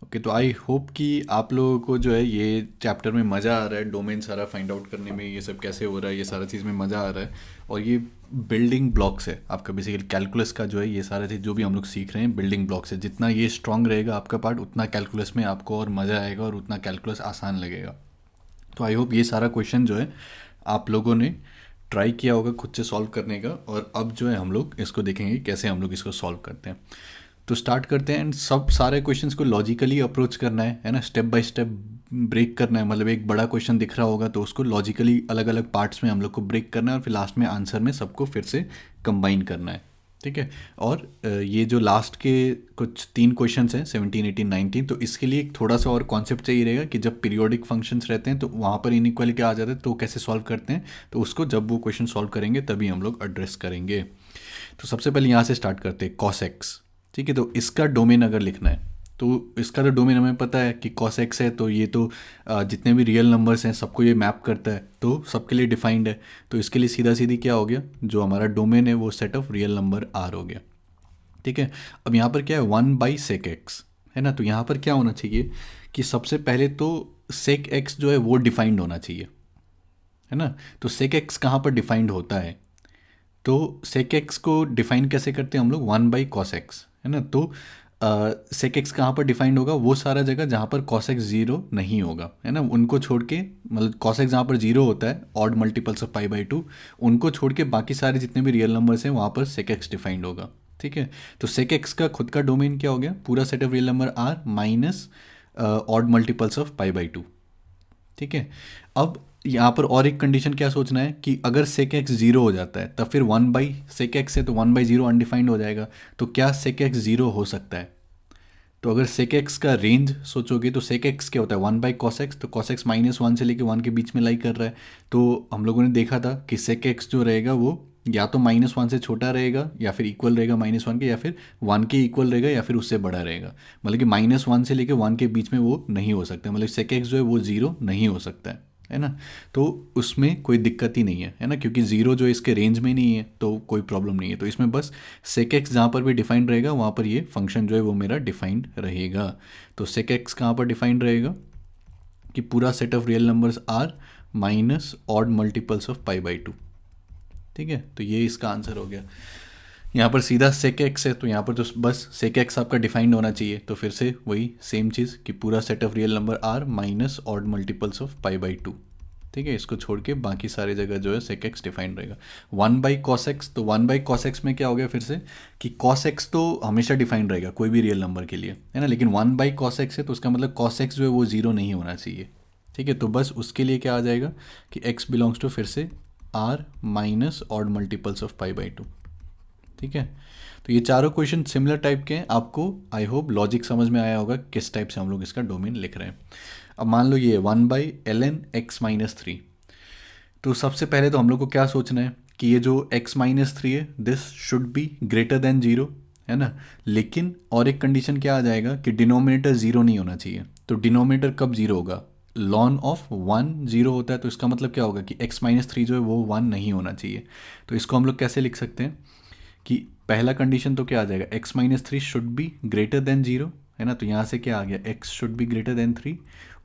Okay, तो I hope कि आप लोगों को जो है ये चैप्टर में मज़ा आ रहा है, डोमेन सारा फाइंड आउट करने में, ये सब कैसे हो रहा है, ये सारा चीज़ में मज़ा आ रहा है। और ये बिल्डिंग ब्लॉक्स है आपका, बेसिकली कैलकुलस का जो है ये सारा चीज़ जो भी हम लोग सीख रहे हैं बिल्डिंग ब्लॉक्स है। जितना ये स्ट्रांग रहेगा आपका पार्ट, उतना कैलकुलस में आपको और मज़ा आएगा और उतना कैलकुलस आसान लगेगा। तो आई होप ये सारा क्वेश्चन जो है आप लोगों ने ट्राई किया होगा खुद से सॉल्व करने का, और अब जो है हम लोग इसको देखेंगे कैसे हम लोग इसको सॉल्व करते हैं। तो स्टार्ट करते हैं। एंड सब सारे क्वेश्चंस को लॉजिकली अप्रोच करना है ना, स्टेप बाय स्टेप ब्रेक करना है। मतलब एक बड़ा क्वेश्चन दिख रहा होगा तो उसको लॉजिकली अलग अलग पार्ट्स में हम लोग को ब्रेक करना है, और फिर लास्ट में आंसर में सबको फिर से कंबाइन करना है। ठीक है। और ये जो लास्ट के कुछ 3 क्वेश्चंस हैं 17, 18, 19, तो इसके लिए एक थोड़ा सा और कॉन्सेप्ट चाहिए रहेगा कि जब पीरियोडिक फंक्शंस रहते हैं तो वहाँ पर इनइक्वालिटी आ जाते हैं, तो कैसे सॉल्व करते हैं। तो उसको जब वो क्वेश्चन सॉल्व करेंगे तभी हम लोग एड्रेस करेंगे। तो सबसे पहले यहाँ से स्टार्ट करते हैं, कॉस एक्स। ठीक है, तो इसका डोमेन अगर लिखना है तो इसका तो डोमेन हमें पता है कि कॉस एक्स है, तो ये तो जितने भी रियल नंबर्स हैं सबको ये मैप करता है, तो सबके लिए डिफाइंड है। तो इसके लिए सीधा सीधी क्या हो गया, जो हमारा डोमेन है वो set of real number R हो गया। ठीक है। अब यहाँ पर क्या है, 1/sec x है ना, तो यहाँ पर क्या होना चाहिए कि सबसे पहले तो sec x जो है वो डिफाइंड होना चाहिए, है ना। तो sec x कहाँ पर डिफाइंड होता है, तो sec x को डिफाइन कैसे करते हैं हम लोग, 1/cos x, है ना। तो sec x कहाँ पर डिफाइंड होगा, वो सारा जगह जहाँ पर cos x जीरो नहीं होगा, है ना, उनको छोड़ के, मतलब cos x जहाँ पर जीरो होता है, ऑड मल्टीपल्स ऑफ पाई/2, उनको छोड़ के बाकी सारे जितने भी रियल नंबर्स हैं वहाँ पर sec x डिफाइंड होगा। ठीक है। तो sec x का खुद का डोमेन क्या हो गया, पूरा set of real number are minus odd multiples of पाई/2। ठीक है। अब यहाँ पर और एक कंडीशन क्या सोचना है कि अगर सेक एक्स जीरो हो जाता है तब फिर 1/sec x है, तो 1/0 अनडिफाइंड हो जाएगा। तो क्या सेक एक्स जीरो हो सकता है, तो अगर सेक एक्स का रेंज सोचोगे तो सेक एक्स क्या होता है, 1/cos x, तो cos x -1 से लेके 1 के बीच में लाई कर रहा है। तो हम लोगों ने देखा था कि सेक एक्स जो रहेगा वो या तो -1 से छोटा रहेगा, या फिर इक्वल रहेगा -1 के, या फिर 1 के इक्वल रहेगा, या फिर उससे बड़ा रहेगा। मतलब कि -1 से लेके 1 के बीच में वो नहीं हो सकता, मतलब सेक एक्स जो है वो ज़ीरो नहीं हो सकता है ना। तो उसमें कोई दिक्कत ही नहीं है ना, क्योंकि ज़ीरो जो इसके रेंज में नहीं है तो कोई प्रॉब्लम नहीं है। तो इसमें बस सेक एक्स जहाँ पर भी डिफाइंड रहेगा वहाँ पर ये फंक्शन जो है वो मेरा डिफाइंड रहेगा। तो सेक एक्स कहाँ पर डिफाइंड रहेगा कि पूरा set of real numbers R minus odd multiples of पाई/2। ठीक है, तो ये इसका आंसर हो गया। यहाँ पर सीधा सेक एक्स है, तो यहाँ पर तो बस सेक एक्स आपका डिफाइंड होना चाहिए, तो फिर से वही सेम चीज़ कि पूरा set of real number are minus odd multiples of पाई/2। ठीक है, इसको छोड़ के बाकी सारी जगह जो है सेक एक्स डिफाइंड रहेगा। 1/cos x, तो 1/cos x में क्या हो गया फिर से कि cos x तो हमेशा डिफाइंड रहेगा कोई भी रियल नंबर के लिए, है ना, लेकिन 1/cos x है तो उसका मतलब cos x जो है वो ज़ीरो नहीं होना चाहिए। ठीक है, तो बस उसके लिए क्या आ जाएगा कि x बिलोंग्स टू फिर से R minus odd multiples of पाई/2। ठीक है। तो ये चारों क्वेश्चन सिमिलर टाइप के हैं, आपको आई होप लॉजिक समझ में आया होगा किस टाइप से हम लोग इसका डोमेन लिख रहे हैं। अब मान लो ये 1/ln x-3। तो सबसे पहले तो हम लोग को क्या सोचना है कि ये जो x-3 है this should be greater than zero, है ना। लेकिन और एक कंडीशन क्या आ जाएगा कि डिनोमिनेटर ज़ीरो नहीं होना चाहिए। तो डिनोमिनेटर कब ज़ीरो होगा, लॉन ऑफ 1 ज़ीरो होता है, तो इसका मतलब क्या होगा कि x-3 जो है वो 1 नहीं होना चाहिए। तो इसको हम लोग कैसे लिख सकते हैं कि पहला कंडीशन तो क्या आ जाएगा, x-3 should be greater than zero, है ना। तो यहाँ से क्या आ गया, x should be greater than 3,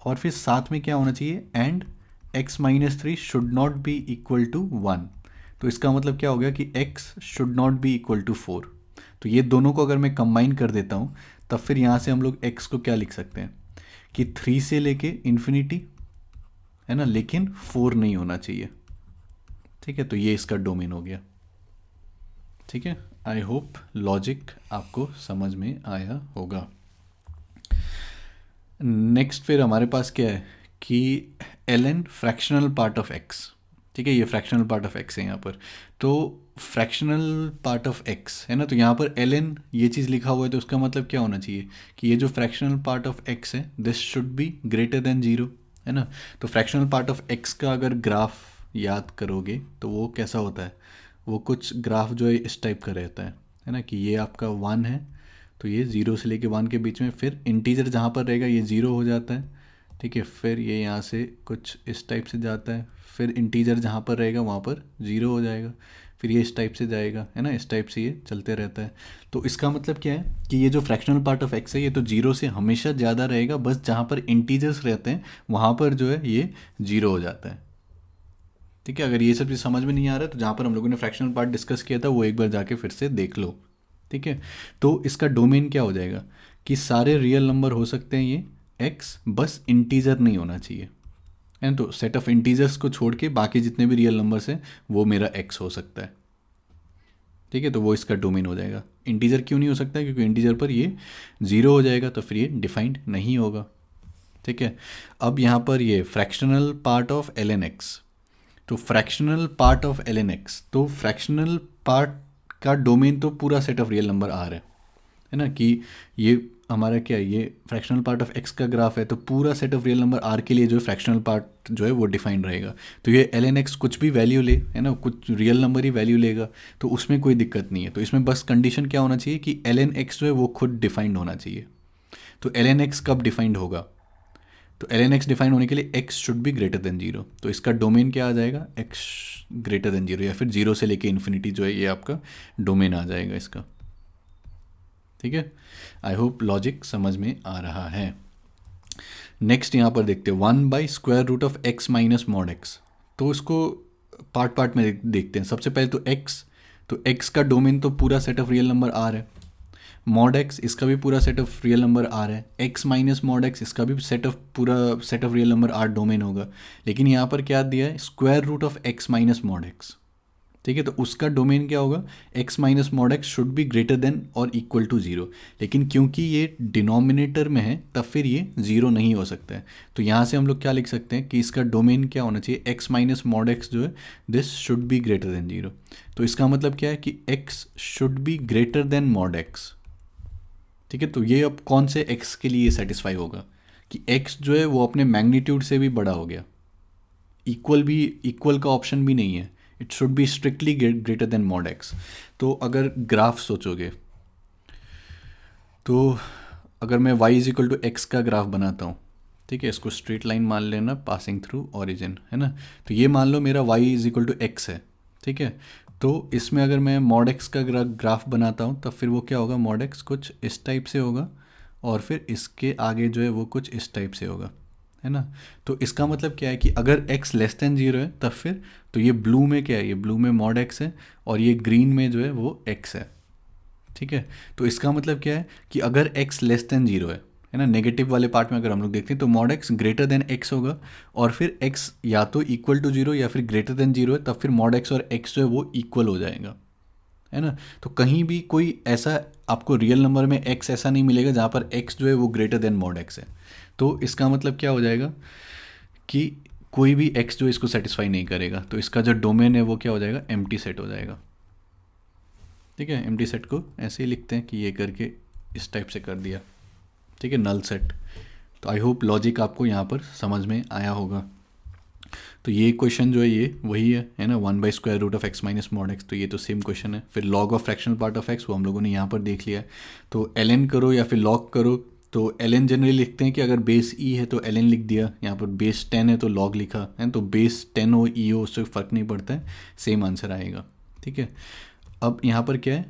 और फिर साथ में क्या होना चाहिए, and x-3 should not be equal to 1। तो इसका मतलब क्या हो गया कि x should not be equal to 4। तो ये दोनों को अगर मैं कंबाइन कर देता हूँ तब फिर यहाँ से हम लोग x को क्या लिख सकते हैं कि 3 से लेके इन्फिनिटी, है ना, लेकिन 4 नहीं होना चाहिए। ठीक है, तो ये इसका डोमेन हो गया। ठीक है, आई होप लॉजिक आपको समझ में आया होगा। नेक्स्ट फिर हमारे पास क्या है कि ln fractional part of x। ठीक है, ये फ्रैक्शनल पार्ट ऑफ x है यहाँ पर। तो फ्रैक्शनल पार्ट ऑफ x है ना, तो यहाँ पर ln ये चीज़ लिखा हुआ है, तो उसका मतलब क्या होना चाहिए कि ये जो फ्रैक्शनल पार्ट ऑफ x है this should be greater than zero, है ना। तो फ्रैक्शनल पार्ट ऑफ x का अगर ग्राफ याद करोगे तो वो कैसा होता है, वो कुछ ग्राफ जो है इस टाइप का रहता है ना, कि ये आपका 1 है, तो ये 0 से लेके 1 के बीच में, फिर इंटीजर जहाँ पर रहेगा ये 0 हो जाता है। ठीक है, फिर ये यहाँ से कुछ इस टाइप से जाता है, फिर इंटीजर जहाँ पर रहेगा वहाँ पर 0 हो जाएगा, फिर ये इस टाइप से जाएगा, है ना, इस टाइप से ये चलते रहता है। तो इसका मतलब क्या है कि ये जो फ्रैक्शनल पार्ट ऑफ एक्स है ये तो जीरो से हमेशा ज़्यादा रहेगा, बस जहाँ पर इंटीजर्स रहते हैं वहाँ पर जो है ये जीरो हो जाता है। ठीक है, अगर ये सब चीज़ समझ में नहीं आ रहा है तो जहाँ पर हम लोगों ने फ्रैक्शनल पार्ट डिस्कस किया था वो एक बार जाके फिर से देख लो। ठीक है, तो इसका डोमेन क्या हो जाएगा कि सारे रियल नंबर हो सकते हैं ये एक्स, बस इंटीजर नहीं होना चाहिए, है ना। तो सेट ऑफ इंटीजर्स को छोड़ के बाकी जितने भी रियल नंबर्स हैं वो मेरा एक्स हो सकता है। ठीक है, तो वो इसका डोमेन हो जाएगा। इंटीजर क्यों नहीं हो सकता, क्योंकि इंटीजर पर ये ज़ीरो हो जाएगा तो फिर ये डिफाइंड नहीं होगा। ठीक है, अब यहाँ पर ये fractional part of l n x, तो fractional part of l n x, तो फ्रैक्शनल पार्ट का डोमेन तो पूरा set of real number are है ना, कि ये हमारा क्या है, ये फ्रैक्शनल पार्ट ऑफ एक्स का ग्राफ है, तो पूरा set of real number R के लिए जो फ्रैक्शनल पार्ट जो है वो डिफाइंड रहेगा। तो ये एल एन एक्स कुछ भी वैल्यू ले, है ना, कुछ रियल नंबर ही वैल्यू लेगा, तो उसमें कोई दिक्कत नहीं है। तो इसमें बस कंडीशन क्या होना चाहिए कि एल एन एक्स जो है वो खुद डिफाइंड होना चाहिए। तो एल एन एक्स कब डिफाइंड होगा, तो एल एन एक्स डिफाइन होने के लिए x should be greater than zero, तो इसका डोमेन क्या आ जाएगा, एक्स ग्रेटर देन जीरो, या फिर जीरो से लेके इन्फिनिटी जो है ये आपका डोमेन आ जाएगा इसका। ठीक है, आई होप लॉजिक समझ में आ रहा है। नेक्स्ट यहाँ पर देखते हैं 1/√(x-mod x), तो इसको पार्ट पार्ट में देखते हैं। सबसे पहले तो एक्स, तो एक्स का डोमेन तो पूरा set of real number are है। मॉड एक्स, इसका भी पूरा set of real number are है। एक्स माइनस मॉड एक्स, इसका भी पूरा set of real number R domain होगा। लेकिन यहाँ पर क्या दिया है, (x माइनस मॉड एक्स). ठीक है, तो उसका डोमेन क्या होगा, x minus mod x should be greater then और इक्वल टू जीरो। लेकिन क्योंकि ये डिनोमिनेटर में है तब फिर ये जीरो नहीं हो सकता है। तो यहाँ से हम लोग क्या लिख सकते हैं कि इसका डोमेन क्या होना चाहिए, एक्स माइनस मॉड एक्स जो है this should be greater than zero. तो इसका मतलब क्या है कि x should be greater than mod x. ठीक है, तो ये अब कौन से x के लिए सेटिस्फाई होगा कि x जो है वो अपने मैग्नीट्यूड से भी बड़ा हो गया, इक्वल का ऑप्शन भी नहीं है, it should be strictly greater than mod x। तो अगर ग्राफ सोचोगे, तो अगर मैं y is equal to x का ग्राफ बनाता हूँ, ठीक है, इसको स्ट्रेट लाइन मान लेना पासिंग थ्रू ओरिजिन, है ना। तो ये मान लो मेरा y is equal to x है। ठीक है, तो इसमें अगर मैं मॉड एक्स का ग्राफ बनाता हूँ तब फिर वो क्या होगा, मॉड एक्स कुछ इस टाइप से होगा और फिर इसके आगे जो है वो कुछ इस टाइप से होगा, है ना। तो इसका मतलब क्या है कि अगर x लेस देन जीरो है तब फिर, तो ये ब्लू में क्या है, ये ब्लू में मॉड एक्स है और ये ग्रीन में जो है वो x है। ठीक है, तो इसका मतलब क्या है कि अगर x लेस देन जीरो है ना, नेगेटिव वाले पार्ट में अगर हम लोग देखते हैं तो mod x greater then x होगा, और फिर x या तो इक्वल टू जीरो या फिर ग्रेटर देन जीरो है, तब फिर मॉड एक्स और x जो है वो इक्वल हो जाएगा, है ना। तो कहीं भी कोई ऐसा आपको रियल नंबर में x ऐसा नहीं मिलेगा जहाँ पर x जो है वो ग्रेटर देन मॉड एक्स है। तो इसका मतलब क्या हो जाएगा कि कोई भी x जो इसको सेटिस्फाई नहीं करेगा, तो इसका जो डोमेन है वो क्या हो जाएगा, एम्प्टी सेट हो जाएगा। ठीक है, एम्प्टी सेट को ऐसे ही लिखते हैं कि ये करके इस टाइप से कर दिया। ठीक है, नल सेट। तो आई होप लॉजिक आपको यहाँ पर समझ में आया होगा। तो ये क्वेश्चन जो है ये वही है ना, 1/√(x माइनस मॉड एक्स), तो ये तो सेम क्वेश्चन है। फिर log of fractional part of x वो हम लोगों ने यहाँ पर देख लिया है। तो ln करो या फिर लॉग करो, तो ln जनरली लिखते हैं कि अगर बेस e है तो ln लिख दिया, यहाँ पर बेस 10 है तो लॉग लिखा है, तो बेस 10 हो e हो उससे फ़र्क नहीं पड़ता है, सेम आंसर आएगा। ठीक है, अब यहाँ पर क्या है,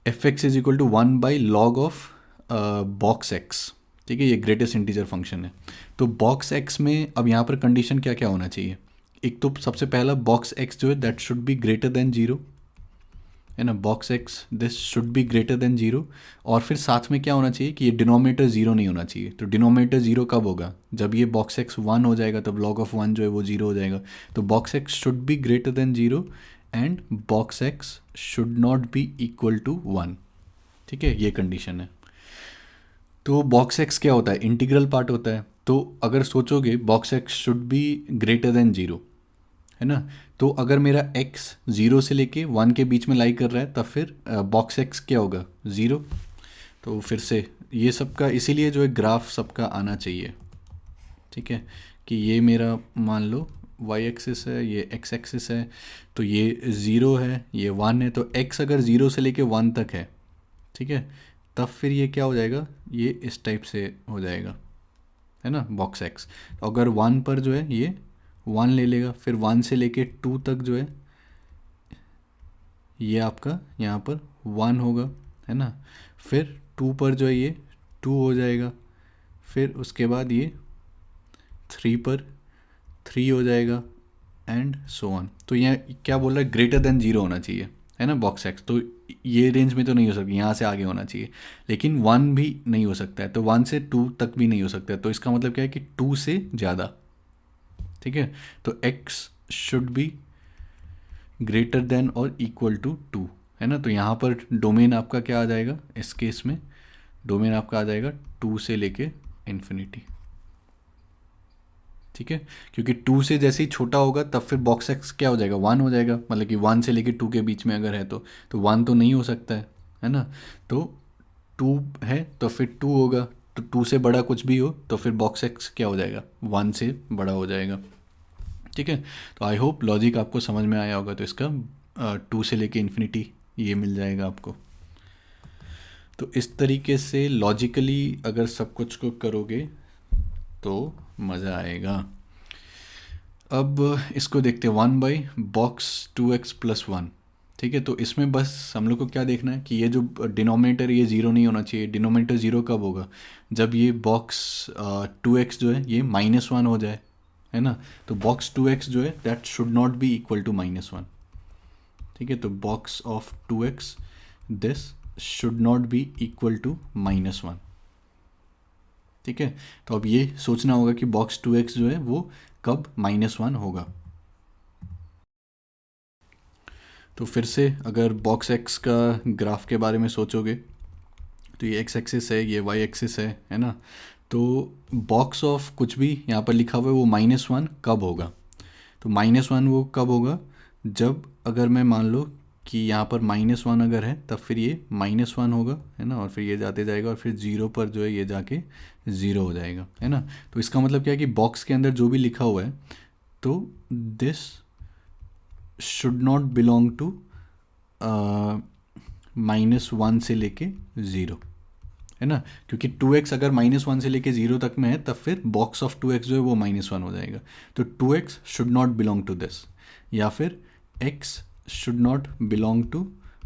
f(x) is equal to 1/log of box x. ठीक है, ये ग्रेटेस्ट इंटीजर फंक्शन है। तो बॉक्स एक्स में अब यहाँ पर कंडीशन क्या क्या होना चाहिए, एक तो सबसे पहला बॉक्स एक्स जो है that should be greater than zero, है ना, box x this should be greater than zero. और फिर साथ में क्या होना चाहिए कि ये डिनोमिनेटर जीरो नहीं होना चाहिए। तो डिनोमिनेटर जीरो कब होगा, जब ये बॉक्स एक्स वन हो जाएगा, तब लॉग ऑफ वन जो है वो जीरो हो जाएगा। तो box x should be greater than zero and box x should not be equal to one. ठीक है, ये कंडीशन है। तो बॉक्स एक्स क्या होता है, इंटीग्रल पार्ट होता है। तो अगर सोचोगे box x should be greater than zero, है ना, तो अगर मेरा एक्स जीरो से लेके वन के बीच में लाई कर रहा है तब फिर बॉक्स एक्स क्या होगा, ज़ीरो। तो फिर से ये सबका इसीलिए जो है ग्राफ सबका आना चाहिए। ठीक है, कि ये मेरा मान लो वाई एक्सिस है, ये एक्स एक्सिस है, तो ये ज़ीरो है, ये वन है, तो एक्स अगर ज़ीरो से लेके वन तक है, ठीक है, तब फिर ये क्या हो जाएगा, ये इस टाइप से हो जाएगा, है ना, बॉक्स एक्स। तो अगर वन पर जो है ये वन ले लेगा, फिर वन से लेके टू तक जो है ये आपका यहाँ पर 1 होगा, है ना। फिर 2 पर जो है ये 2 हो जाएगा, फिर उसके बाद ये 3 पर 3 हो जाएगा, एंड सो ऑन। तो यहाँ क्या बोल रहा है, ग्रेटर देन 0 होना चाहिए, है ना, बॉक्स एक्स। तो ये रेंज में तो नहीं हो सकती, यहाँ से आगे होना चाहिए। लेकिन 1 भी नहीं हो सकता है, तो 1 से 2 तक भी नहीं हो सकता है। तो इसका मतलब क्या है कि 2 से ज़्यादा, ठीक है। तो x should be greater then और इक्वल टू 2, है ना। तो यहाँ पर डोमेन आपका क्या आ जाएगा, इस केस में डोमेन आपका आ जाएगा 2 से लेके इन्फिनिटी, ठीक है। क्योंकि 2 से जैसे ही छोटा होगा तब फिर बॉक्स एक्स क्या हो जाएगा, 1 हो जाएगा। मतलब कि 1 से लेके 2 के बीच में अगर है तो 1 तो नहीं हो सकता है ना। तो 2 है तो फिर 2 होगा, तो 2 से बड़ा कुछ भी हो तो फिर बॉक्स एक्स क्या हो जाएगा, 1 से बड़ा हो जाएगा, ठीक है। तो आई होप लॉजिक आपको समझ में आया होगा। तो इसका 2 से लेके इन्फिनिटी ये मिल जाएगा आपको। तो इस तरीके से लॉजिकली अगर सब कुछ को करोगे तो मज़ा आएगा। अब इसको देखते हैं 1/box 2x+1, ठीक है। तो इसमें बस हम लोग को क्या देखना है कि ये जो डिनोमिनेटर ये ज़ीरो नहीं होना चाहिए। डिनोमिनेटर ज़ीरो कब होगा, जब ये बॉक्स 2x जो है ये -1 हो जाए, है ना। तो बॉक्स 2x जो है that should not be equal to -1, ठीक है। तो box of 2x this should not be equal to -1, ठीक है। तो अब ये सोचना होगा कि बॉक्स 2x जो है वो कब -1 होगा। तो फिर से अगर बॉक्स एक्स का ग्राफ के बारे में सोचोगे तो ये एक्स एक्सिस है, ये वाई एक्सिस है ना। तो बॉक्स ऑफ कुछ भी यहाँ पर लिखा हुआ है वो -1 कब होगा, तो -1 वो कब होगा, जब अगर मैं मान लो कि यहाँ पर -1 अगर है तब फिर ये -1 होगा, है ना। और फिर ये जाते जाएगा और फिर 0 पर जो है ये जाके 0 हो जाएगा, है ना। तो इसका मतलब क्या है कि बॉक्स के अंदर जो भी लिखा हुआ है तो this should not belong to -1 से लेके 0, है ना। क्योंकि 2x अगर -1 से लेके 0 तक में है तब फिर बॉक्स ऑफ 2x जो है वो -1 हो जाएगा। तो 2x should not belong to this, या फिर x should not belong to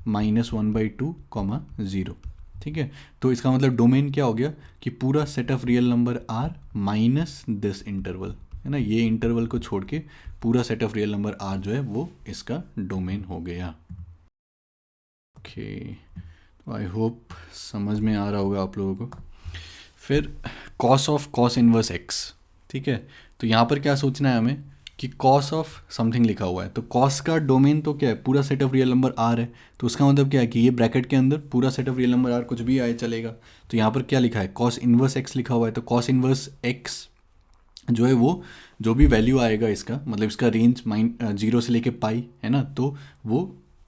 -1/2, 0, ठीक है। तो इसका मतलब डोमेन क्या हो गया कि पूरा set of real number are minus this interval, है ना। ये इंटरवल को छोड़ के पूरा set of real number are जो है वो इसका डोमेन हो गया। ओके, तो आई होप समझ में आ रहा होगा आप लोगों को। फिर cos of cos inverse x, ठीक है। तो यहाँ पर क्या सोचना है हमें कि कॉस ऑफ समथिंग लिखा हुआ है, तो कॉस का डोमेन तो क्या है, पूरा set of real number are है। तो उसका मतलब क्या है कि ये ब्रैकेट के अंदर पूरा set of real number are कुछ भी आए चलेगा। तो यहाँ पर क्या लिखा है, कॉस इनवर्स एक्स लिखा हुआ है। तो कॉस इनवर्स एक्स जो है वो जो भी वैल्यू आएगा इसका, मतलब इसका रेंज 0 से लेके पाई, है ना। तो वो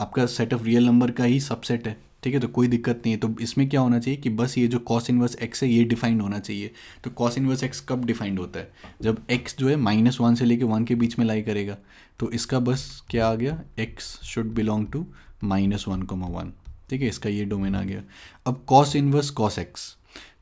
आपका सेट ऑफ रियल नंबर का ही सबसेट है, ठीक है। तो कोई दिक्कत नहीं है। तो इसमें क्या होना चाहिए कि बस ये जो कॉस इनवर्स एक्स है ये डिफाइंड होना चाहिए। तो कॉस इनवर्स एक्स कब डिफाइंड होता है, जब एक्स जो है -1 से लेके 1 के बीच में लाई करेगा। तो इसका बस क्या आ गया, एक्स शुड बिलोंग टू -1, 1, ठीक है। इसका ये डोमेन आ गया। अब कॉस इनवर्स कॉस एक्स,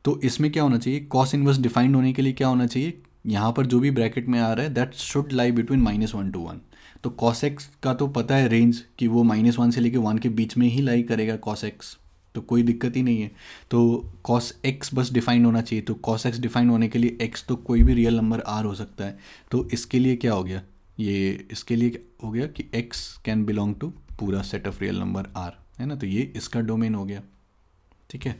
तो इसमें क्या होना चाहिए, कॉस इनवर्स डिफाइंड होने के लिए क्या होना चाहिए, यहाँ पर जो भी ब्रैकेट में आ रहा है that should lie between -1 to 1। तो कॉस एक्स का तो पता है रेंज कि वो -1 से लेके 1 के बीच में ही लाई करेगा कॉस एक्स, तो कोई दिक्कत ही नहीं है। तो कॉस एक्स बस डिफाइंड होना चाहिए। तो कॉस एक्स डिफाइंड होने के लिए एक्स तो कोई भी रियल नंबर आर हो सकता है। तो इसके लिए क्या हो गया, ये इसके लिए हो गया कि एक्स कैन बिलोंग टू पूरा set of real number are, है ना। तो ये इसका डोमेन हो गया, ठीक है।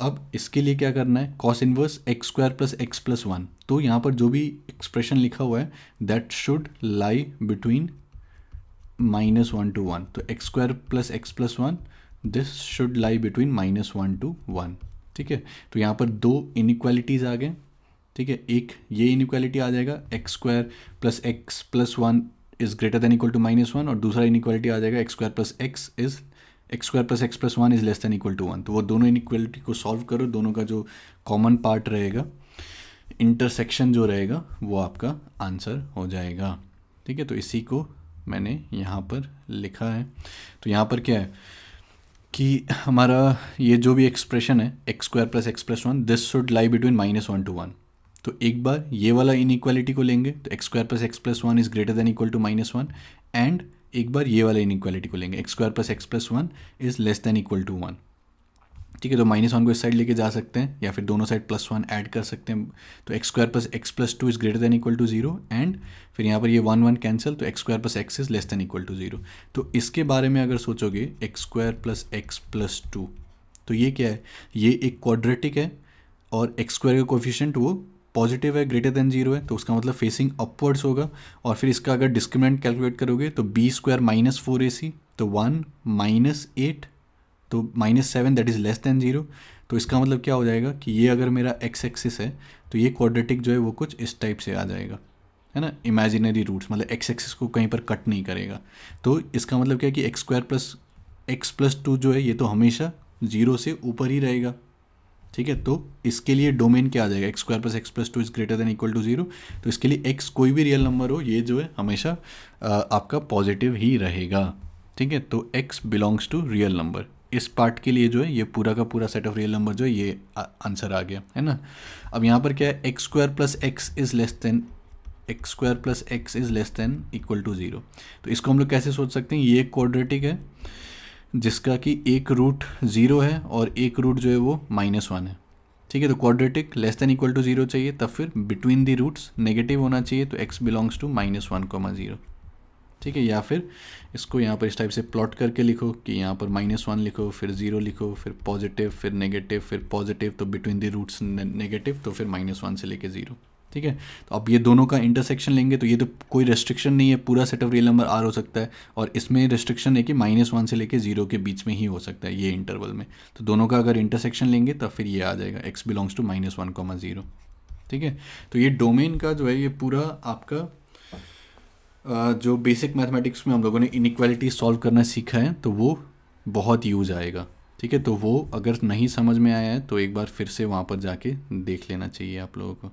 अब इसके लिए क्या करना है, कॉस इनवर्स x² + x+1। तो यहाँ पर जो भी एक्सप्रेशन लिखा हुआ है that should lie between -1 to 1। तो x² + x+1 this should lie between -1 to 1, ठीक है। तो यहाँ पर दो इनइक्वालिटीज़ आ गए, ठीक है। एक ये इनइक्वालिटी आ जाएगा x² + x+1 is greater than equal to -1, और दूसरा इनइक्वालिटी आ जाएगा x² + x² + x+1 is less than equal to 1। तो वो दोनों इनइक्वालिटी को सॉल्व करो, दोनों का जो कॉमन पार्ट रहेगा, इंटरसेक्शन जो रहेगा, वो आपका आंसर हो जाएगा, ठीक है। तो इसी को मैंने यहाँ पर लिखा है। तो यहाँ पर क्या है कि हमारा ये जो भी एक्सप्रेशन है x² + x+1 this should lie between -1 to 1। तो एक बार ये वाला इनइक्वालिटी को लेंगे तो x² + x+1 is greater than equal to -1, and एक बार ये वाला इनइक्वालिटी को लेंगे, x square plus x plus one is less than equal to one. ठीक है, तो -1 को इस साइड लेके जा सकते हैं या फिर दोनों साइड +1 ऐड कर सकते हैं। तो x square plus x plus two is greater than equal to zero, and फिर यहाँ पर ये 1 कैंसिल, तो x square plus x is less than equal to zero. तो इसके बारे में अगर सोचोगे x square plus x plus two, तो ये क्या है, ये एक क्वाड्रेटिक है और एक्स स्क्वायर का कोफिशिएंट वो पॉजिटिव है, ग्रेटर देन जीरो है, तो उसका मतलब फेसिंग अपवर्ड्स होगा। और फिर इसका अगर डिस्क्रिमिनेंट कैलकुलेट करोगे तो बी स्क्वायर माइनस 4ac, तो 1 -8, तो -7 that is less then zero. तो इसका मतलब क्या हो जाएगा कि ये अगर मेरा एक्स एक्सिस है तो ये क्वाड्रेटिक जो है वो कुछ इस टाइप से आ जाएगा, है ना, इमेजिनरी रूट्स, मतलब एक्स एक्सिस को कहीं पर कट नहीं करेगा। तो इसका मतलब क्या है कि x square plus x plus to जो है ये तो हमेशा जीरो से ऊपर ही रहेगा। ठीक है, तो इसके लिए डोमेन क्या आ जाएगा, x square plus x plus two is greater than equal to zero. तो इसके लिए एक्स कोई भी रियल नंबर हो, ये जो है हमेशा आपका पॉजिटिव ही रहेगा। ठीक है, तो x belongs to real number. इस पार्ट के लिए जो है ये पूरा का पूरा सेट ऑफ रियल नंबर जो है ये आंसर आ गया, है ना। अब यहाँ पर क्या है, x square plus x is less than x square plus x is less than equal to zero. तो इसको हम लोग कैसे सोच सकते हैं, ये एक क्वाड्रेटिक है जिसका कि एक रूट ज़ीरो है और एक रूट जो है वो -1 है। ठीक है, तो quadratic less than equal to zero चाहिए, तब फिर बिटवीन दी रूट्स नेगेटिव होना चाहिए, तो x बिलोंग्स टू -1, 0। ठीक है, या फिर इसको यहाँ पर इस टाइप से प्लॉट करके लिखो कि यहाँ पर -1 लिखो, फिर 0 लिखो, फिर पॉजिटिव, फिर नेगेटिव, फिर पॉजिटिव, तो बिटवीन द रूट्स नेगेटिव, तो फिर -1 से लेके 0। ठीक है, तो अब ये दोनों का इंटरसेक्शन लेंगे तो ये तो कोई रेस्ट्रिक्शन नहीं है, पूरा set of real number R हो सकता है, और इसमें रेस्ट्रिक्शन है कि -1 से लेके 0 के बीच में ही हो सकता है ये इंटरवल में। तो दोनों का अगर इंटरसेक्शन लेंगे तब फिर ये आ जाएगा, x बिलोंग्स टू -1, 0। ठीक है, तो ये डोमेन का जो है ये पूरा आपका जो बेसिक मैथमेटिक्स में हम लोगों ने इनइक्वालिटी सॉल्व करना सीखा है तो वो बहुत यूज़ आएगा। ठीक है, तो वो अगर नहीं समझ में आया है तो एक बार फिर से वहाँ पर जाके देख लेना चाहिए आप लोगों को।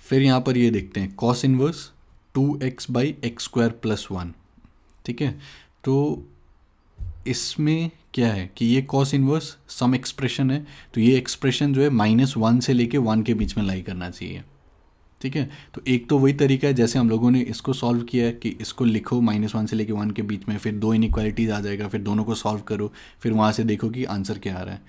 फिर यहाँ पर ये देखते हैं cos inverse 2x by x square plus 1। ठीक है, तो इसमें क्या है कि ये कॉस इनवर्स सम एक्सप्रेशन है, तो ये एक्सप्रेशन जो है -1 से लेके 1 के बीच में लाई करना चाहिए। ठीक है, तो एक तो वही तरीका है जैसे हम लोगों ने इसको सॉल्व किया है कि इसको लिखो -1 से लेके 1 के बीच में, फिर दो इनइक्वालिटीज़ आ जाएगा, फिर दोनों को सॉल्व करो, फिर वहाँ से देखो कि आंसर क्या आ रहा है।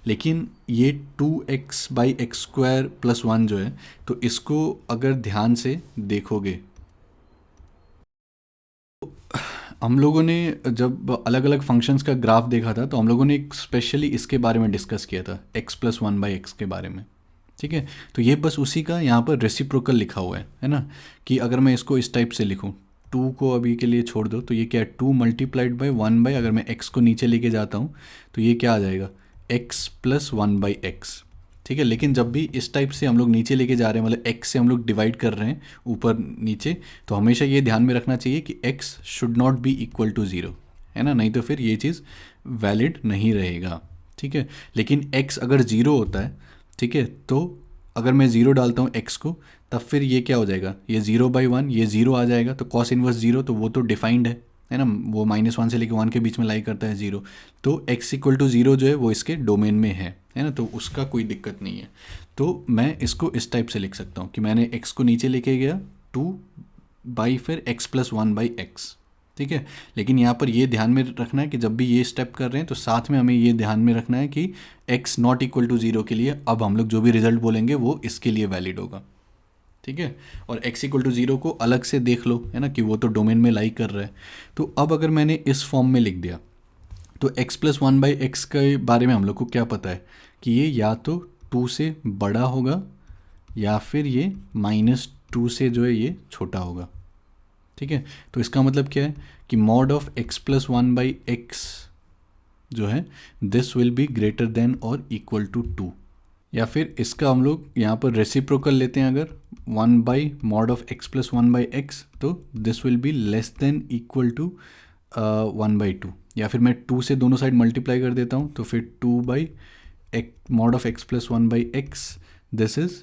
लेकिन ये 2x by x square plus 1 जो है, तो इसको अगर ध्यान से देखोगे, हम लोगों ने जब अलग अलग फंक्शंस का ग्राफ देखा था तो हम लोगों ने स्पेशली इसके बारे में डिस्कस किया था, x प्लस 1/x के बारे में। ठीक है, तो ये बस उसी का यहाँ पर रेसिप्रोकल लिखा हुआ है ना, कि अगर मैं इसको इस टाइप से लिखूँ, 2 को अभी के लिए छोड़ दो, तो ये क्या है 2 मल्टीप्लाइड बाई 1 अगर मैं x को नीचे लेके जाता हूँ तो ये क्या आ जाएगा x प्लस 1/x। ठीक है, लेकिन जब भी इस टाइप से हम लोग नीचे लेके जा रहे हैं, मतलब x से हम लोग डिवाइड कर रहे हैं ऊपर नीचे, तो हमेशा ये ध्यान में रखना चाहिए कि x should not be equal to zero, है ना, नहीं तो फिर ये चीज़ वैलिड नहीं रहेगा। ठीक है, लेकिन x अगर ज़ीरो होता है, ठीक है, तो अगर मैं ज़ीरो डालता हूँ x को, तब फिर ये क्या हो जाएगा, ये 0/1, ये ज़ीरो आ जाएगा, तो कॉस इनवर्स 0 तो वो तो डिफाइंड है ना, वो -1 से लेकर 1 के बीच में लाई करता है 0, तो x इक्वल टू 0 जो है वो इसके डोमेन में है ना, तो उसका कोई दिक्कत नहीं है। तो मैं इसको इस टाइप से लिख सकता हूँ कि मैंने x को नीचे लेके गया 2 बाई फिर x प्लस 1/x। ठीक है, लेकिन यहाँ पर ये ध्यान में रखना है कि जब भी ये स्टेप कर रहे हैं तो साथ में हमें ये ध्यान में रखना है कि x नॉट इक्वल टू 0 के लिए अब हम लोग जो भी रिजल्ट बोलेंगे वो इसके लिए वैलिड होगा। ठीक है, और x इक्वल टू 0 को अलग से देख लो, है ना, कि वो तो डोमेन में लाई कर रहा है। तो अब अगर मैंने इस फॉर्म में लिख दिया तो x प्लस 1/x के बारे में हम लोग को क्या पता है कि ये या तो 2 से बड़ा होगा या फिर ये -2 से जो है ये छोटा होगा। ठीक है, तो इसका मतलब क्या है कि mod of x plus 1/x जो है this will B greater then और इक्वल टू 2, या फिर इसका हम लोग यहाँ पर रेसिप्रोकल लेते हैं, अगर 1/mod of x plus 1/x, तो this will be less than equal to 1/2, या फिर मैं 2 से दोनों साइड मल्टीप्लाई कर देता हूँ, तो फिर 2/mod of x plus 1/x this is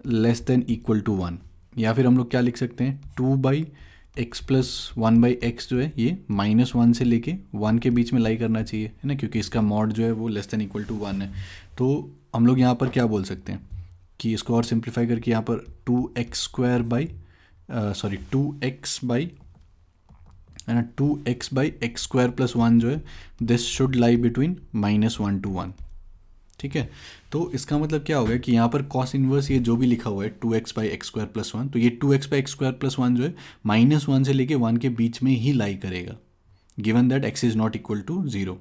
less than equal to 1, या फिर हम लोग क्या लिख सकते हैं 2/x प्लस 1/x जो है ये -1 से लेके 1 के बीच में लाई करना चाहिए, है ना, क्योंकि इसका मॉड जो है वो लेस देन इक्वल टू 1 है। तो हम लोग यहाँ पर क्या बोल सकते हैं कि इसको और सिंप्लीफाई करके यहाँ पर 2x बाई है ना। 2x/x² + 1 जो है this should lie between -1 to 1, ठीक है। तो इसका मतलब क्या हो गया कि यहाँ पर कॉस इन्वर्स ये जो भी लिखा हुआ है 2x/x² + 1, तो ये 2x/x² + 1 जो है -1 से लेके 1 के बीच में ही लाई करेगा, given that x is not equal to 0,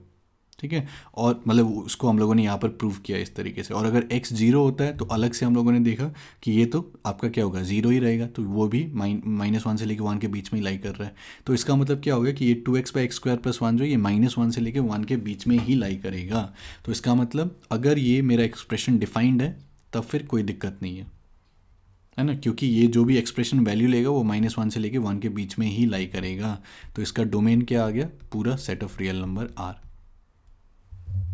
ठीक है। और मतलब उसको हम लोगों ने यहाँ पर प्रूव किया इस तरीके से। और अगर x 0 होता है तो अलग से हम लोगों ने देखा कि ये तो आपका क्या होगा, 0 ही रहेगा, तो वो भी -1 से लेके 1 के बीच में ही लाई कर रहा है। तो इसका मतलब क्या होगा कि ये 2x/x² + 1 जो ये -1 से लेके 1 के बीच में ही लाई करेगा। तो इसका मतलब अगर ये मेरा एक्सप्रेशन डिफाइंड है तब फिर कोई दिक्कत नहीं है ना, क्योंकि ये जो भी एक्सप्रेशन वैल्यू लेगा वो -1 से लेके 1 के बीच में ही लाई करेगा। तो इसका डोमेन क्या आ गया, पूरा set of real number R,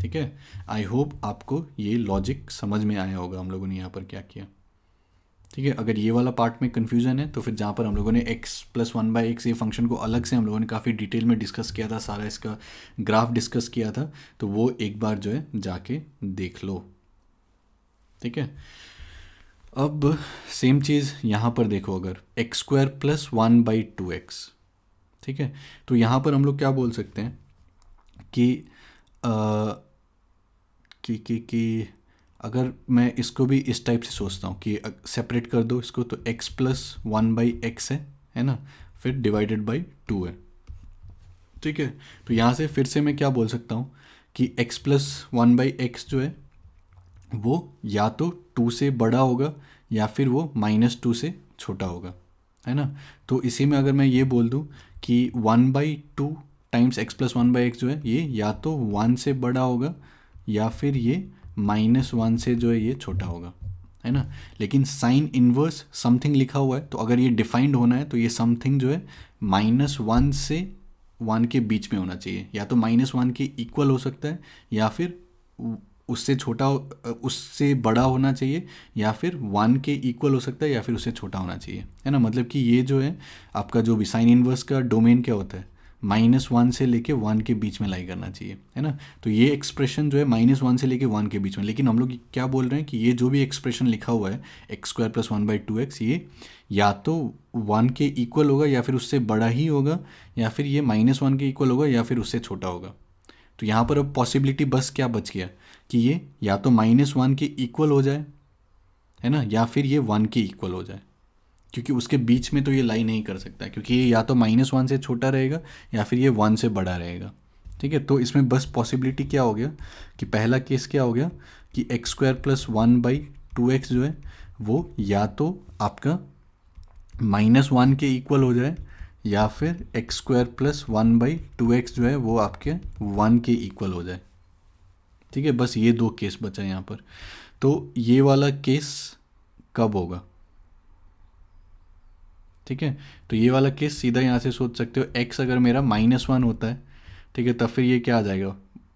ठीक है। आई होप आपको ये लॉजिक समझ में आया होगा हम लोगों ने यहाँ पर क्या किया, ठीक है। अगर ये वाला पार्ट में कन्फ्यूज़न है तो फिर जहाँ पर हम लोगों ने x + 1/x ये फंक्शन को अलग से हम लोगों ने काफ़ी डिटेल में डिस्कस किया था, सारा इसका ग्राफ डिस्कस किया था, तो वो एक बार जो है जाके देख लो, ठीक है। अब सेम चीज़ यहाँ पर देखो, अगर x² + 1/2x, ठीक है। तो यहाँ पर हम लोग क्या बोल सकते हैं कि कि अगर मैं इसको भी इस टाइप से सोचता हूँ कि सेपरेट कर दो इसको, तो x + 1/x है ना, फिर /2 है, ठीक है। तो यहाँ से फिर से मैं क्या बोल सकता हूँ कि x + 1/x जो है वो या तो 2 से बड़ा होगा या फिर वो -2 से छोटा होगा, है ना। तो इसी में अगर मैं ये बोल दूँ कि 1/2 टाइम्स x + 1/x जो है ये या तो 1 से बड़ा होगा या फिर ये -1 से जो है ये छोटा होगा, है ना। लेकिन साइन इन्वर्स समथिंग लिखा हुआ है, तो अगर ये डिफाइंड होना है तो ये समथिंग जो है -1 से 1 के बीच में होना चाहिए, या तो -1 के इक्वल हो सकता है या फिर उससे छोटा, उससे बड़ा होना चाहिए, या फिर 1 के इक्वल हो सकता है या फिर उससे छोटा होना चाहिए, है ना। मतलब कि ये जो है आपका जो भी साइन इन्वर्स का डोमेन क्या होता है, -1 से लेके 1 के बीच में लाई करना चाहिए, है ना। तो ये एक्सप्रेशन जो है -1 से लेके 1 के बीच में, लेकिन हम लोग क्या बोल रहे हैं कि ये जो भी एक्सप्रेशन लिखा हुआ है x² + 1/2x ये या तो 1 के इक्वल होगा या फिर उससे बड़ा ही होगा, या फिर ये -1 के इक्वल होगा या फिर उससे छोटा होगा। तो यहाँ पर अब पॉसिबिलिटी बस क्या बच गया कि ये या तो -1 के इक्वल हो जाए, है ना, या फिर ये 1 के इक्वल हो जाए, क्योंकि उसके बीच में तो ये लाई नहीं कर सकता, क्योंकि ये या तो -1 से छोटा रहेगा या फिर ये 1 से बड़ा रहेगा, ठीक है। तो इसमें बस पॉसिबिलिटी क्या हो गया कि पहला केस क्या हो गया कि x² + 1/2x जो है वो या तो आपका -1 के इक्वल हो जाए या फिर x² + 1/2x जो है वो आपके 1 के इक्वल हो जाए, ठीक है। बस ये दो केस बचा है यहाँ पर। तो ये वाला केस कब होगा, ठीक है। तो ये वाला केस सीधा यहाँ से सोच सकते हो, x अगर मेरा -1 होता है, ठीक है, तब फिर ये क्या आ जाएगा,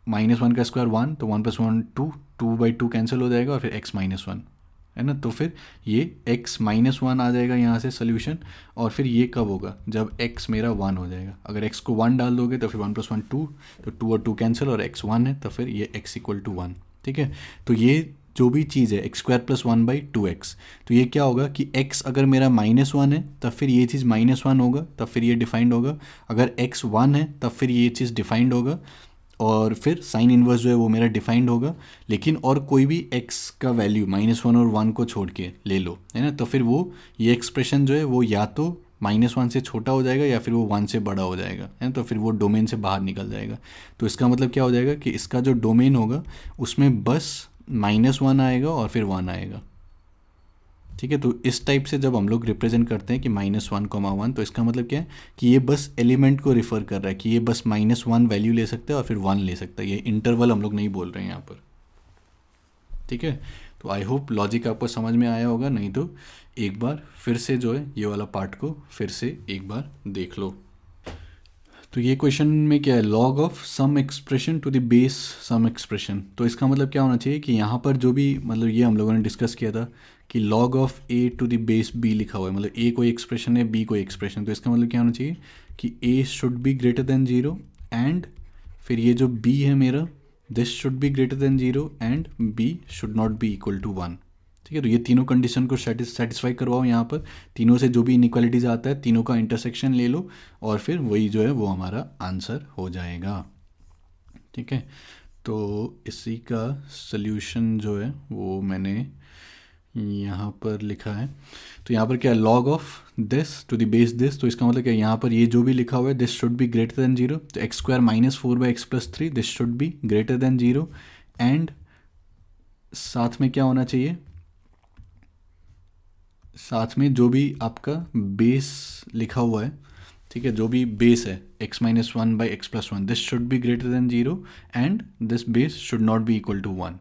-1 का स्क्वायर 1, तो 1 + 1 2, 2/2 कैंसिल हो जाएगा और फिर x -1, है ना। तो फिर ये x -1 आ जाएगा यहाँ से सोल्यूशन। और फिर ये कब होगा, जब x मेरा 1 हो जाएगा। अगर x को 1 डाल दोगे तो फिर 1 + 1 2, तो 2 और 2 कैंसिल और x 1 है, तो फिर ये x = 1, ठीक है। तो ये जो भी चीज़ है x² + 1/2x, तो ये क्या होगा कि x अगर मेरा -1 है तब फिर ये चीज़ -1 होगा, तब फिर ये डिफाइंड होगा। अगर x 1 है तब फिर ये चीज़ डिफाइंड होगा, और फिर साइन इन्वर्स जो है वो मेरा डिफाइंड होगा। लेकिन और कोई भी x का वैल्यू -1 और 1 को छोड़ के ले लो, है ना, तो फिर वो ये एक्सप्रेशन जो है वो या तो -1 से छोटा हो जाएगा या फिर वो 1 से बड़ा हो जाएगा, है ना। तो फिर वो डोमेन से बाहर निकल जाएगा। तो इसका मतलब क्या हो जाएगा कि इसका जो डोमेन होगा उसमें बस -1 आएगा और फिर 1 आएगा, ठीक है। तो इस टाइप से जब हम लोग रिप्रेजेंट करते हैं कि -1, 1, तो इसका मतलब क्या है कि ये बस एलिमेंट को रिफ़र कर रहा है कि ये बस -1 वैल्यू ले सकता है और फिर 1 ले सकता है। ये इंटरवल हम लोग नहीं बोल रहे हैं यहाँ पर, ठीक है। तो आई होप लॉजिक आपको समझ में आया होगा, नहीं तो एक बार फिर से जो है ये वाला पार्ट को फिर से एक बार देख लो। तो ये क्वेश्चन में क्या है, log of some expression to the base some expression. तो इसका मतलब क्या होना चाहिए कि यहाँ पर जो भी मतलब ये हम लोगों ने डिस्कस किया था कि log of a to the base b लिखा हुआ है, मतलब a कोई एक्सप्रेशन है b कोई एक्सप्रेशन, तो इसका मतलब क्या होना चाहिए कि a should be greater than 0 and फिर ये जो b है मेरा this should be greater than 0 and b should not be equal to 1, ठीक है। तो ये तीनों कंडीशन को सेटिस्फाई करवाओ यहाँ पर, तीनों से जो भी इनइक्वालिटीज आता है तीनों का इंटरसेक्शन ले लो और फिर वही जो है वो हमारा आंसर हो जाएगा। ठीक है, तो इसी का सल्यूशन जो है वो मैंने यहाँ पर लिखा है। तो यहाँ पर क्या है, log of this to the base this, तो इसका मतलब क्या है, यहाँ पर ये जो भी लिखा हुआ है this should be greater than zero, तो x square minus 4/x+3 this should be greater than zero. And साथ में क्या होना चाहिए, साथ में जो भी आपका बेस लिखा हुआ है, ठीक है, जो भी बेस है x-1/x+1 this should be greater than zero and this base should not be equal to 1।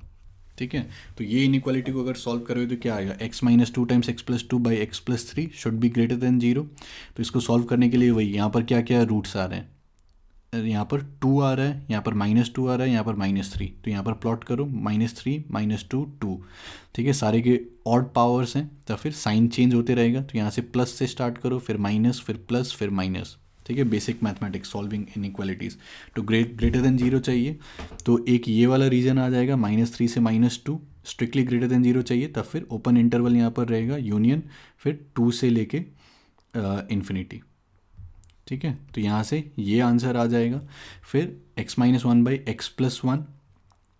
ठीक है, तो ये इनइक्वालिटी को अगर सॉल्व करोगे तो क्या आएगा, x-2 x+2/x+3 should be greater than zero. तो इसको सॉल्व करने के लिए वही यहाँ पर क्या क्या रूट्स आ रहे हैं, यहाँ पर 2 आ रहा है, यहाँ पर -2 आ रहा है, यहाँ पर -3, तो यहाँ पर प्लॉट करो -3 -2 2। ठीक है, सारे के ऑड पावर्स हैं तो फिर साइन चेंज होते रहेगा, तो यहाँ से प्लस से स्टार्ट करो, फिर माइनस, फिर प्लस, फिर माइनस। ठीक है, बेसिक मैथमेटिक्स सॉल्विंग इनइक्वालिटीज़। तो ग्रेटर देन जीरो चाहिए, तो एक ये वाला रीजन आ जाएगा -3 से -2, स्ट्रिक्टली ग्रेटर देन जीरो चाहिए, तब फिर ओपन इंटरवल यहाँ पर रहेगा यूनियन, फिर 2 से लेके इन्फिनिटी। ठीक है, तो यहाँ से ये आंसर आ जाएगा। फिर x-1/x+1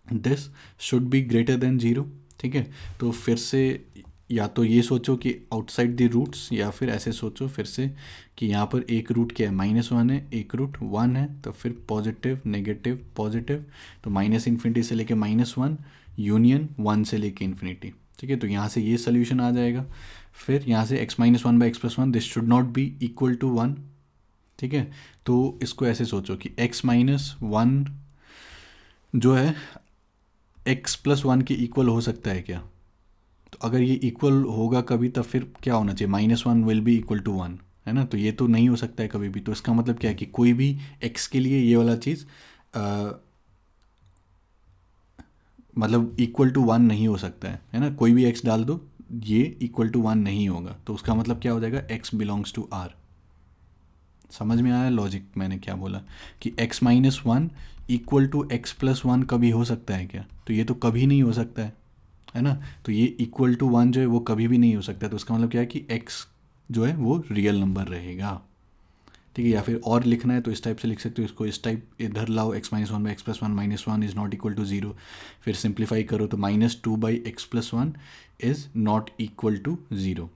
this should be greater than zero. ठीक है, तो फिर से या तो ये सोचो कि आउटसाइड द रूट्स, या फिर ऐसे सोचो फिर से कि यहाँ पर एक रूट क्या है, -1 है, एक रूट 1 है, तो फिर पॉजिटिव नेगेटिव पॉजिटिव, तो -∞ से लेके -1 यूनियन 1 से लेके इन्फिनिटी। ठीक है, तो यहाँ से ये सोल्यूशन आ जाएगा। फिर यहाँ से x-1/x+1 this should not be equal to 1। ठीक है, तो इसको ऐसे सोचो कि x-1 जो है x+1 के इक्वल हो सकता है क्या, तो अगर ये इक्वल होगा कभी तब फिर क्या होना चाहिए, -1 विल बी इक्वल टू 1, है ना, तो ये तो नहीं हो सकता है कभी भी। तो इसका मतलब क्या है कि कोई भी x के लिए ये वाला चीज़ मतलब इक्वल टू 1 नहीं हो सकता है ना, कोई भी x डाल दो ये इक्वल टू 1 नहीं होगा, तो उसका मतलब क्या हो जाएगा, x बिलोंग्स टू r। समझ में आया लॉजिक मैंने क्या बोला, कि x-1 इक्वल टू x+1 कभी हो सकता है क्या, तो ये तो कभी नहीं हो सकता है ना, तो ये इक्वल टू 1 जो है वो कभी भी नहीं हो सकता है, तो उसका मतलब क्या है कि x जो है वो रियल नंबर रहेगा। ठीक है, या फिर और लिखना है तो इस टाइप से लिख सकते हो इसको, इस टाइप इधर लाओ, x-1/x+1 -1 is not equal to zero, फिर सिंप्लीफाई करो तो -2/x+1 is not equal to zero,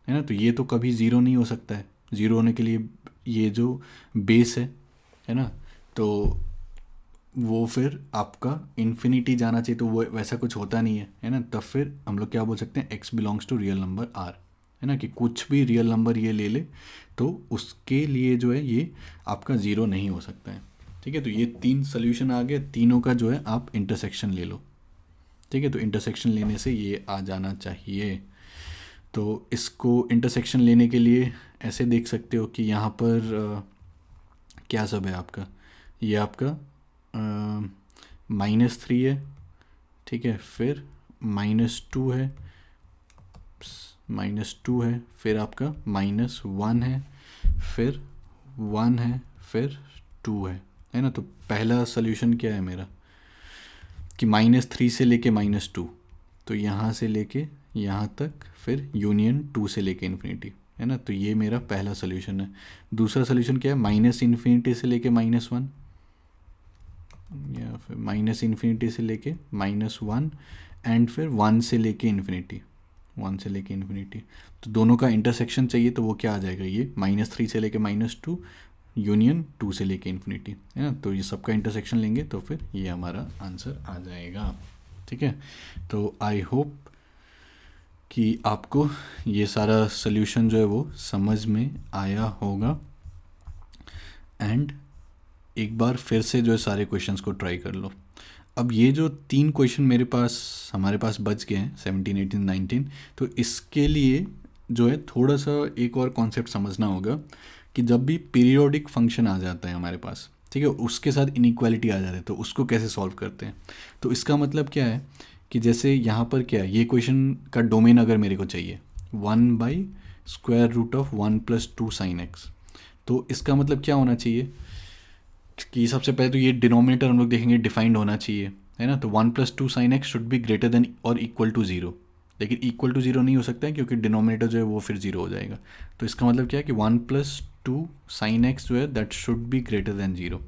है ना, तो ये तो कभी ज़ीरो नहीं हो सकता है। ज़ीरो होने के लिए ये जो बेस है ना, तो वो फिर आपका इन्फिनिटी जाना चाहिए, तो वो वैसा कुछ होता नहीं है ना, तब फिर हम लोग क्या बोल सकते हैं, x belongs to real number r, है ना, कि कुछ भी रियल नंबर ये ले ले तो उसके लिए जो है ये आपका ज़ीरो नहीं हो सकता है। ठीक है, तो ये 3 सोल्यूशन आ गए, तीनों का जो है आप इंटरसेक्शन ले लो। ठीक है, तो इंटरसेक्शन लेने से ये आ जाना चाहिए। तो इसको इंटरसेक्शन लेने के लिए ऐसे देख सकते हो कि यहाँ पर क्या सब है आपका, ये आपका -3 है, ठीक है, फिर -2 है, -2 है, फिर आपका -1 है, फिर 1 है, फिर 2 है ना। तो पहला सोल्यूशन क्या है मेरा कि -3 से लेके -2, तो यहाँ से लेके यहाँ तक, फिर यूनियन 2 से लेके इन्फिनिटी, है ना, तो ये मेरा पहला सोल्यूशन है। दूसरा सोल्यूशन क्या है, -∞ से लेके -1, या फिर -∞ से लेके -1 एंड फिर 1 से लेके इन्फिनिटी, 1 से लेके इन्फिनिटी। तो दोनों का इंटरसेक्शन चाहिए, तो वो क्या आ जाएगा, ये -3 से लेके -2 यूनियन 2 से लेके इन्फिनिटी, है ना, तो ये सबका इंटरसेक्शन लेंगे तो फिर ये हमारा आंसर आ जाएगा। ठीक है, तो आई होप कि आपको ये सारा सोल्यूशन जो है वो समझ में आया होगा। एंड एक बार फिर से जो है सारे क्वेश्चंस को ट्राई कर लो। अब ये जो 3 क्वेश्चन हमारे पास बच गए हैं 17, 18, 19, तो इसके लिए जो है थोड़ा सा एक और कॉन्सेप्ट समझना होगा कि जब भी पीरियोडिक फंक्शन आ जाता है हमारे पास, ठीक है, उसके साथ इनइक्वालिटी आ जाती है, तो उसको कैसे सॉल्व करते हैं। तो इसका मतलब क्या है कि जैसे यहाँ पर क्या है, ये क्वेश्चन का डोमेन अगर मेरे को चाहिए 1/√1 + 2 sin x, तो इसका मतलब क्या होना चाहिए कि सबसे पहले तो ये डिनोमिनेटर हम लोग देखेंगे डिफाइंड होना चाहिए, है ना, तो 1 + 2 sin x should be greater then और इक्वल टू 0। लेकिन इक्वल टू ज़ीरो नहीं हो सकता है क्योंकि डिनोमिनेटर जो है वो फिर ज़ीरो हो जाएगा। तो इसका मतलब क्या है कि 1+2 साइन एक्स जो है that should be greater than zero.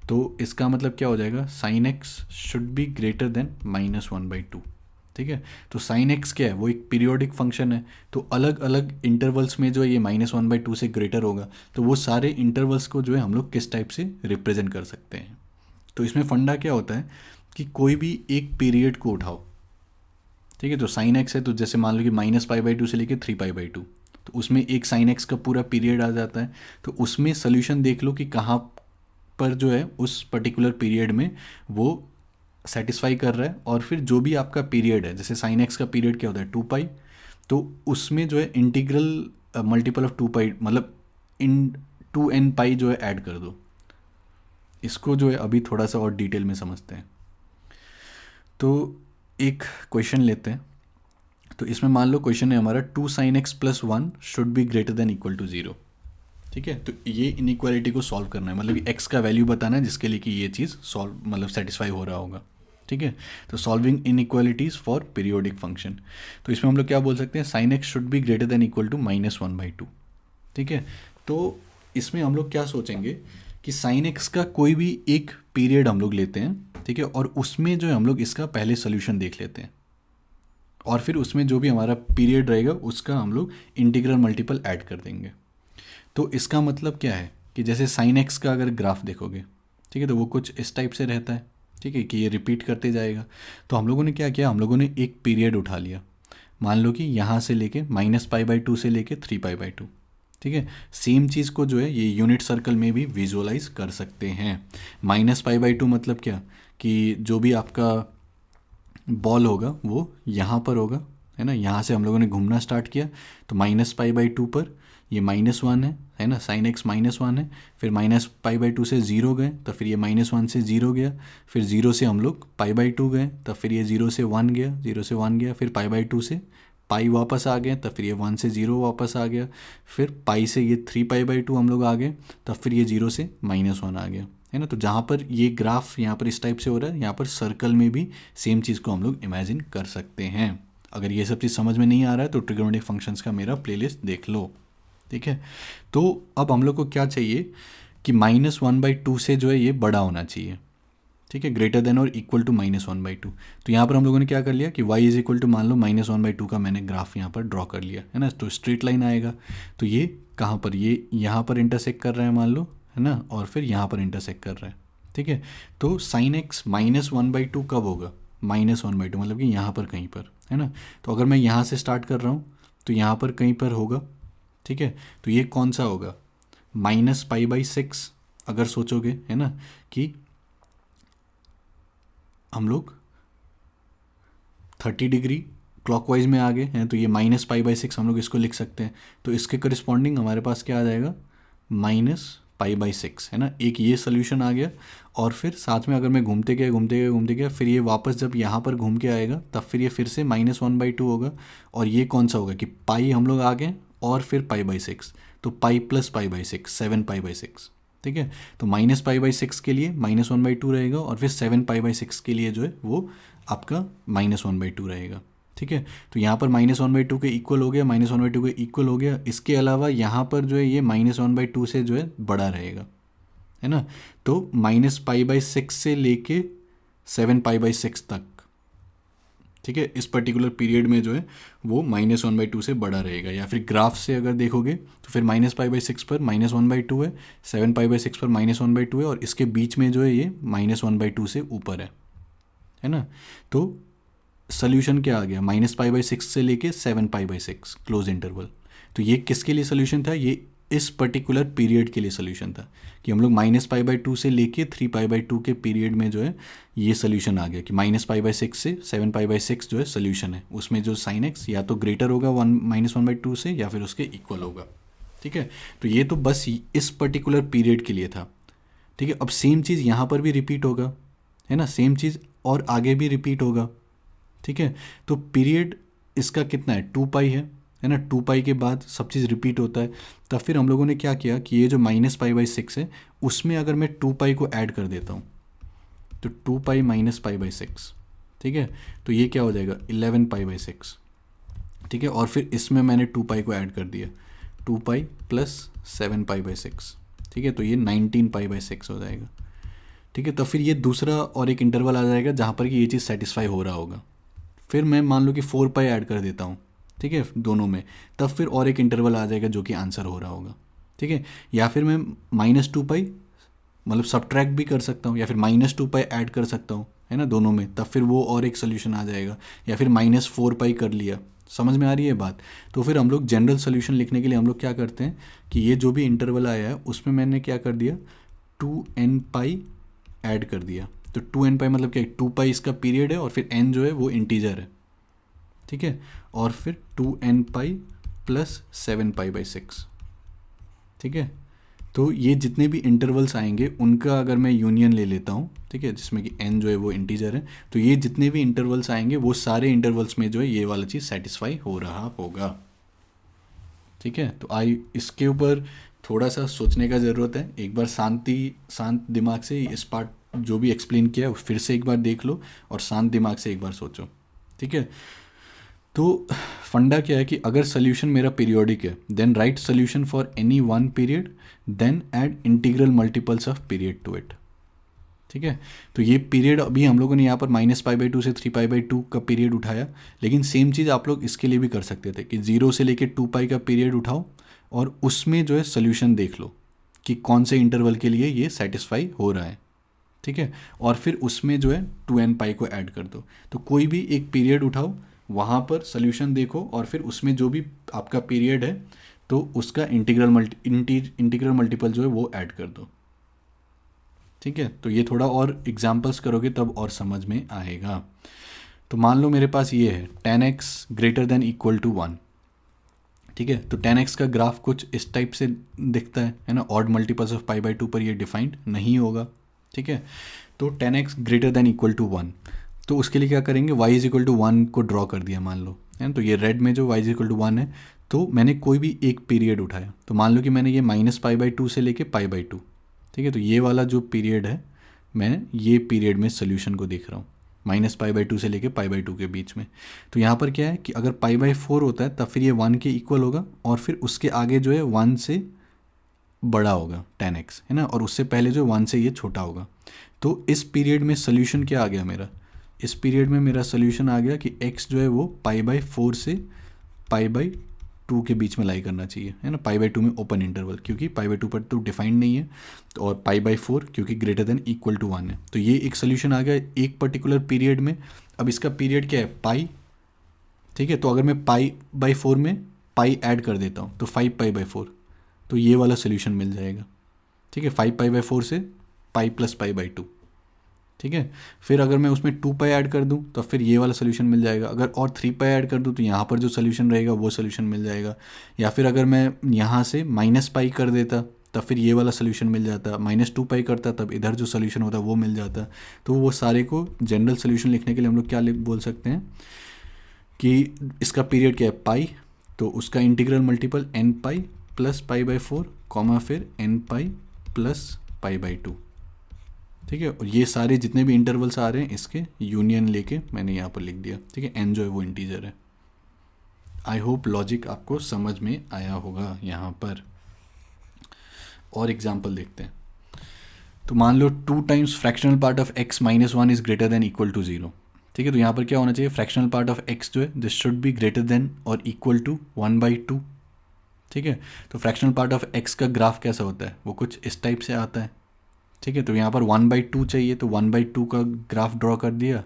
तो इसका मतलब क्या हो जाएगा, sine x should be greater then -1/2। ठीक है, तो साइन एक्स क्या है, वो एक पीरियोडिक फंक्शन है, तो अलग अलग इंटरवल्स में जो है ये -1/2 से ग्रेटर होगा, तो वो सारे इंटरवल्स को जो है हम लोग किस टाइप से रिप्रेजेंट कर सकते हैं। तो इसमें फंडा क्या होता है कि कोई भी एक पीरियड को उठाओ, ठीक है, तो साइन एक्स है तो जैसे मान लो कि -π/2 से लेके 3π/2, तो उसमें एक साइन एक्स का पूरा पीरियड आ जाता है। तो उसमें सोल्यूशन देख लो कि कहाँ पर जो है उस पर्टिकुलर पीरियड में वो सेटिस्फाई कर रहा है, और फिर जो भी आपका पीरियड है, जैसे साइन एक्स का पीरियड क्या होता है 2π, तो उसमें जो है इंटीग्रल मल्टीपल ऑफ 2π मतलब इन 2n π जो है ऐड कर दो। इसको जो है अभी थोड़ा सा और डिटेल में समझते हैं। तो एक क्वेश्चन लेते हैं। तो इसमें मान लो क्वेश्चन है हमारा 2 sin x + 1 should be greater than equal to 0। ठीक है, तो ये इनइक्वालिटी को सॉल्व करना है, मतलब x का वैल्यू बताना है जिसके लिए कि ये चीज़ सॉल्व मतलब सेटिस्फाई हो रहा होगा। ठीक है, तो solving inequalities for periodic function. तो इसमें हम लोग क्या बोल सकते हैं, sine x should be greater than equal to -1/2। ठीक है, तो इसमें हम लोग क्या सोचेंगे कि साइन एक्स का कोई भी एक पीरियड हम लोग लेते हैं, ठीक है, और उसमें जो है हम लोग इसका पहले सोल्यूशन देख लेते हैं, और फिर उसमें जो भी हमारा पीरियड रहेगा उसका हम लोग इंटीग्रल मल्टीपल ऐड कर देंगे। तो इसका मतलब क्या है कि जैसे साइन एक्स का अगर ग्राफ देखोगे, ठीक है, तो वो कुछ इस टाइप से रहता है, ठीक है, कि ये रिपीट करते जाएगा। तो हम लोगों ने क्या किया, हम लोगों ने एक पीरियड उठा लिया, मान लो कि यहाँ से लेके -π/2 से लेके 3π/2। ठीक है, सेम चीज़ को जो है ये यूनिट सर्कल में भी विजुअलाइज कर सकते हैं। -π/2 मतलब क्या, कि जो भी आपका बॉल होगा वो यहाँ पर होगा, है ना, यहाँ से हम लोगों ने घूमना स्टार्ट किया, तो -π/2 पर ये -1 है ना, साइन एक्स -1 है, फिर -π/2 से 0 गए, तो फिर ये -1 से 0 गया, फिर 0 से हम लोग π/2 गए, तब फिर ये 0 से 1 गया, 0 से 1 गया, फिर π/2 से पाई वापस आ गए, तब फिर ये 1 से 0 वापस आ गया, फिर पाई से ये 3π/2 हम लोग आ गए, तब फिर ये 0 से -1 आ गया, है ना। तो जहाँ पर ये ग्राफ यहाँ पर इस टाइप से हो रहा है, यहाँ पर सर्कल में भी सेम चीज़ को हम लोग इमेजिन कर सकते हैं। अगर ये सब चीज़ समझ में नहीं आ रहा है तो ट्रिग्नोमेट्रिक फंक्शंस का मेरा प्लेलिस्ट देख लो। ठीक है, तो अब हम लोग को क्या चाहिए कि -1/2 से जो है ये बड़ा होना चाहिए। ठीक है, ग्रेटर देन और इक्वल टू -1/2। तो यहाँ पर हम लोगों ने क्या कर लिया कि y इज इक्वल टू मान लो -1/2 का मैंने ग्राफ यहाँ पर ड्रॉ कर लिया, है ना। तो स्ट्रेट लाइन आएगा, तो ये कहाँ पर, ये यहाँ पर इंटरसेक्ट कर रहा है मान लो, है ना, और फिर यहाँ पर इंटरसेक्ट कर रहा है। ठीक है, तो साइन एक्स -1/2 कब होगा, -1/2 मतलब कि यहाँ पर कहीं पर, है ना। तो अगर मैं यहाँ से स्टार्ट कर रहा हूँ तो यहाँ पर कहीं पर होगा। ठीक है, तो ये कौन सा होगा, -π/6 अगर सोचोगे, है ना, कि हम लोग 30 डिग्री क्लॉकवाइज में आ गए हैं, तो ये -π/6 हम लोग इसको लिख सकते हैं। तो इसके करस्पॉन्डिंग हमारे पास क्या आ जाएगा, -π/6, है ना। एक ये सोल्यूशन आ गया, और फिर साथ में अगर मैं घूमते गया फिर ये वापस जब यहाँ पर घूम के आएगा तब फिर ये फिर से -1/2 होगा, और ये कौन सा होगा कि पाई हम लोग आ गए और फिर π/6, तो पाई प्लस π/6 7π/6। ठीक है, तो -π/6 के लिए -1/2 रहेगा, और फिर 7π/6 के लिए जो है वो आपका -1/2 रहेगा। ठीक है, तो यहाँ पर -1/2 के इक्वल हो गया, -1/2 के इक्वल हो गया। इसके अलावा यहाँ पर जो है ये -1/2 से जो है बड़ा रहेगा, है ना। तो -π/6 से लेके 7π/6 तक, ठीक है, इस पर्टिकुलर पीरियड में जो है वो -1/2 से बड़ा रहेगा। या फिर ग्राफ से अगर देखोगे तो फिर -π/6 पर -1/2 है, 7π/6 पर -1/2 है, और इसके बीच में जो है ये -1/2 से ऊपर है ना। तो सोल्यूशन क्या आ गया, -π/6 से लेके 7π/6 क्लोज इंटरवल। तो ये किसके लिए सोल्यूशन था, ये इस पर्टिकुलर पीरियड के लिए सोल्यूशन था, कि हम लोग -π/2 से लेके 3π/2 के पीरियड में जो है ये सोल्यूशन आ गया कि -π/6 से 7π/6 जो है सोल्यूशन है, उसमें जो साइन एक्स या तो ग्रेटर होगा -1/2 से या फिर उसके इक्वल होगा। ठीक है, तो ये तो बस इस पर्टिकुलर पीरियड के लिए था। ठीक है, अब सेम चीज़ यहाँ पर भी रिपीट होगा, है ना, सेम चीज़ और आगे भी रिपीट होगा। ठीक है, तो पीरियड इसका कितना है, 2π है ना, 2π के बाद सब चीज़ रिपीट होता है। तब फिर हम लोगों ने क्या किया कि ये जो -π/6 है उसमें अगर मैं 2π को ऐड कर देता हूँ, तो 2π - π/6, ठीक है, तो ये क्या हो जाएगा 11π/6। ठीक है, और फिर इसमें मैंने 2 पाई को ऐड कर दिया, 2 पाई प्लस 7 पाई/6, ठीक है, तो ये 19 पाई/6 हो जाएगा। ठीक है, तो फिर ये दूसरा और एक इंटरवल आ जाएगा जहाँ पर कि ये चीज़ सेटिस्फाई हो रहा होगा। फिर मैं मान लो कि 4 पाई ऐड कर देता हूँ, ठीक है, दोनों में, तब फिर और एक इंटरवल आ जाएगा जो कि आंसर हो रहा होगा। ठीक है, या फिर मैं -2 पाई मतलब सब्ट्रैक्ट भी कर सकता हूँ, या फिर -2 पाई ऐड कर सकता हूँ, है ना, दोनों में, तब फिर वो और एक सोल्यूशन आ जाएगा। या फिर -4 पाई कर लिया। समझ में आ रही है बात? तो फिर हम लोग जनरल सोल्यूशन लिखने के लिए हम लोग क्या करते हैं कि ये जो भी इंटरवल आया है उसमें मैंने क्या कर दिया, 2n पाई ऐड कर दिया। तो 2n पाई मतलब क्या, 2 पाई इसका पीरियड है और फिर n जो है वो इंटीजर है। ठीक है, और फिर 2n पाई प्लस 7 पाई/6। ठीक है, तो ये जितने भी इंटरवल्स आएंगे उनका अगर मैं यूनियन ले लेता हूँ, ठीक है, जिसमें कि n जो है वो इंटीजर है, तो ये जितने भी इंटरवल्स आएंगे वो सारे इंटरवल्स में जो है ये वाला चीज़ सेटिस्फाई हो रहा होगा। ठीक है, तो इसके ऊपर थोड़ा सा सोचने का ज़रूरत है। एक बार शांत दिमाग से इस पार्ट जो भी एक्सप्लेन किया है फिर से एक बार देख लो और शांत दिमाग से एक बार सोचो। ठीक है, तो फंडा क्या है कि अगर सोल्यूशन मेरा पीरियोडिक है then write solution for any one period then add integral multiples of period to it. ठीक है, तो ये पीरियड अभी हम लोगों ने यहाँ पर -π/2 से 3π/2 का पीरियड उठाया, लेकिन सेम चीज़ आप लोग इसके लिए भी कर सकते थे कि 0 से लेके 2 पाई का पीरियड उठाओ और उसमें जो है सोल्यूशन देख लो कि कौन से इंटरवल के लिए ये सेटिस्फाई हो रहा है। ठीक है, और फिर उसमें जो है 2n पाई को ऐड कर दो। तो कोई भी एक पीरियड उठाओ, वहाँ पर सोल्यूशन देखो और फिर उसमें जो भी आपका पीरियड है तो उसका इंटीग्रल मल्टीपल जो है वो ऐड कर दो। ठीक है, तो ये थोड़ा और एग्जाम्पल्स करोगे तब और समझ में आएगा। तो मान लो मेरे पास ये है tan x > 1। ठीक है, तो tan x का ग्राफ कुछ इस टाइप से दिखता है ना, ऑड मल्टीपल्स ऑफ π/2 पर ये डिफाइंड नहीं होगा। ठीक है, तो tan x > 1, तो उसके लिए क्या करेंगे, y = 1 को ड्रॉ कर दिया मान लो, है ना, तो ये रेड में जो y = 1 है, तो मैंने कोई भी एक पीरियड उठाया, तो मान लो कि मैंने ये -π/2 से लेके π/2। ठीक है, तो ये वाला जो पीरियड है मैं ये पीरियड में सोल्यूशन को देख रहा हूँ, -π/2 से लेके π/2 के बीच में। तो यहाँ पर क्या है कि अगर π/4 होता है तब फिर ये 1 के इक्वल होगा और फिर उसके आगे जो है 1 से बड़ा होगा tan x, है ना, और उससे पहले जो 1 से ये छोटा होगा। तो इस पीरियड में सोल्यूशन क्या आ गया मेरा, इस पीरियड में मेरा सोल्यूशन आ गया कि x जो है वो π/4 से π/2 के बीच में लाई करना चाहिए, है ना, π/2 में ओपन इंटरवल, क्योंकि π/2 पर तो डिफाइंड नहीं है, तो और π/4 क्योंकि > 1 है। तो ये एक सोल्यूशन आ गया एक पर्टिकुलर पीरियड में। अब इसका पीरियड क्या है, पाई। ठीक है, तो अगर मैं π/4 में पाई ऐड कर देता हूँ तो 5π/4, तो ये वाला सोल्यूशन मिल जाएगा। ठीक है, 5π/4 से पाई प्लस π/2। ठीक है, फिर अगर मैं उसमें 2 पाई ऐड कर दूं तो फिर ये वाला सोल्यूशन मिल जाएगा। अगर और 3 पाई ऐड कर दूं तो यहाँ पर जो सोल्यूशन रहेगा वो सोल्यूशन मिल जाएगा। या फिर अगर मैं यहाँ से -पाई कर देता तब फिर ये वाला सोल्यूशन मिल जाता, -2 पाई करता तब इधर जो सोल्यूशन होता वो मिल जाता। तो वो सारे को जनरल सोल्यूशन लिखने के लिए हम लोग क्या बोल सकते हैं कि इसका पीरियड क्या है, पाई, तो उसका integral multiple n pi plus π/4 comma फिर n पाई प्लस π/2। ठीक है, और ये सारे जितने भी इंटरवल्स आ रहे हैं इसके यूनियन लेके मैंने यहाँ पर लिख दिया। ठीक है, n जो है वो इंटीजर है। आई होप लॉजिक आपको समझ में आया होगा यहाँ पर। और एग्जांपल देखते हैं। तो मान लो 2 times fractional part of x - 1 is greater than equal to 0। ठीक है, तो यहाँ पर क्या होना चाहिए, फ्रैक्शनल पार्ट ऑफ x जो है this should be greater then और इक्वल टू 1/2। ठीक है, तो फ्रैक्शनल पार्ट ऑफ x का ग्राफ कैसा होता है, वो कुछ इस टाइप से आता है। ठीक है, तो यहाँ पर 1/2 चाहिए, तो 1/2 का ग्राफ ड्रॉ कर दिया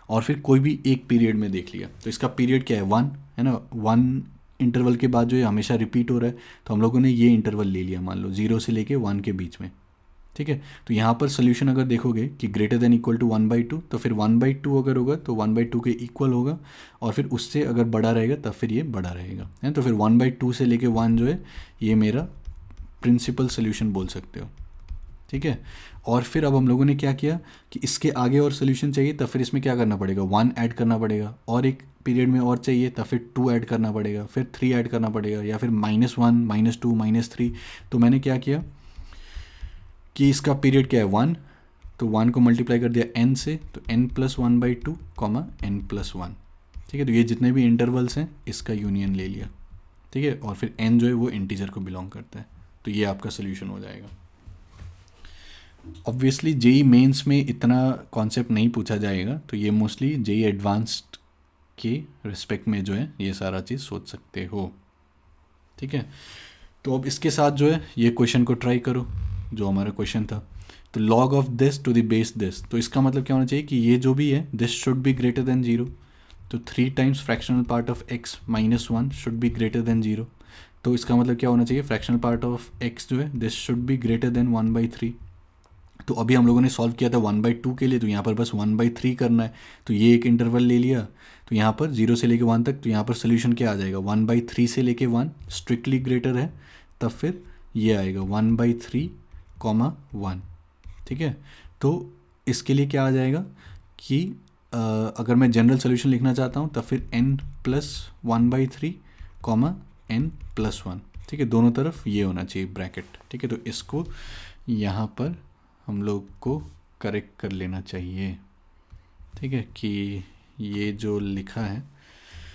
और फिर कोई भी एक पीरियड में देख लिया। तो इसका पीरियड क्या है, 1, है ना, 1 इंटरवल के बाद जो है हमेशा रिपीट हो रहा है, तो हम लोगों ने ये इंटरवल ले लिया मान लो 0 से लेके 1 के बीच में। ठीक है, तो यहाँ पर सोल्यूशन अगर देखोगे कि ग्रेटर देन इक्वल टू 1/2, तो फिर 1/2 अगर होगा तो 1/2 के इक्वल होगा और फिर उससे अगर बड़ा रहेगा तब फिर ये बड़ा रहेगा, है। तो फिर 1/2 से लेके 1 जो है ये मेरा प्रिंसिपल सोल्यूशन बोल सकते हो। ठीक है, और फिर अब हम लोगों ने क्या किया कि इसके आगे और सोल्यूशन चाहिए तब फिर इसमें क्या करना पड़ेगा, 1 ऐड करना पड़ेगा, और एक पीरियड में और चाहिए तब फिर 2 ऐड करना पड़ेगा, फिर 3 ऐड करना पड़ेगा, या फिर -1 -2 -3। तो मैंने क्या किया कि इसका पीरियड क्या है 1, तो 1 को मल्टीप्लाई कर दिया n से, तो n + 1/2 n + 1। ठीक है, तो ये जितने भी इंटरवल्स हैं इसका यूनियन ले लिया, ठीक है, और फिर n जो है वो इंटीजर को बिलोंग करता है, तो ये आपका सोल्यूशन हो जाएगा। ऑब्वियसली जेई मेंस में इतना कॉन्सेप्ट नहीं पूछा जाएगा, तो ये मोस्टली जेई एडवांस्ड के रिस्पेक्ट में जो है ये सारा चीज़ सोच सकते हो, ठीक है। तो अब इसके साथ जो है ये क्वेश्चन को ट्राई करो जो हमारा क्वेश्चन था। तो log of this to the base this, तो इसका मतलब क्या होना चाहिए कि ये जो भी है this should be greater than 0, तो 3 times fractional part of x minus 1 should be greater than 0, तो इसका मतलब क्या होना चाहिए फ्रैक्शनल पार्ट ऑफ x जो है this should be greater then 1/3। तो अभी हम लोगों ने सॉल्व किया था 1/2 के लिए, तो यहाँ पर बस 1/3 करना है, तो ये एक इंटरवल ले लिया, तो यहाँ पर 0 से लेके 1 तक, तो यहाँ पर सोल्यूशन क्या आ जाएगा 1/3 से लेके 1 स्ट्रिक्टली ग्रेटर है, तब फिर ये आएगा 1/3, 1, ठीक है। तो इसके लिए क्या आ जाएगा कि अगर मैं जनरल सोल्यूशन लिखना चाहता हूँ तब फिर n+1/3, n+1, ठीक है, दोनों तरफ ये होना चाहिए ब्रैकेट, ठीक है। तो इसको यहाँ पर हम लोग को करेक्ट कर लेना चाहिए, ठीक है, कि ये जो लिखा है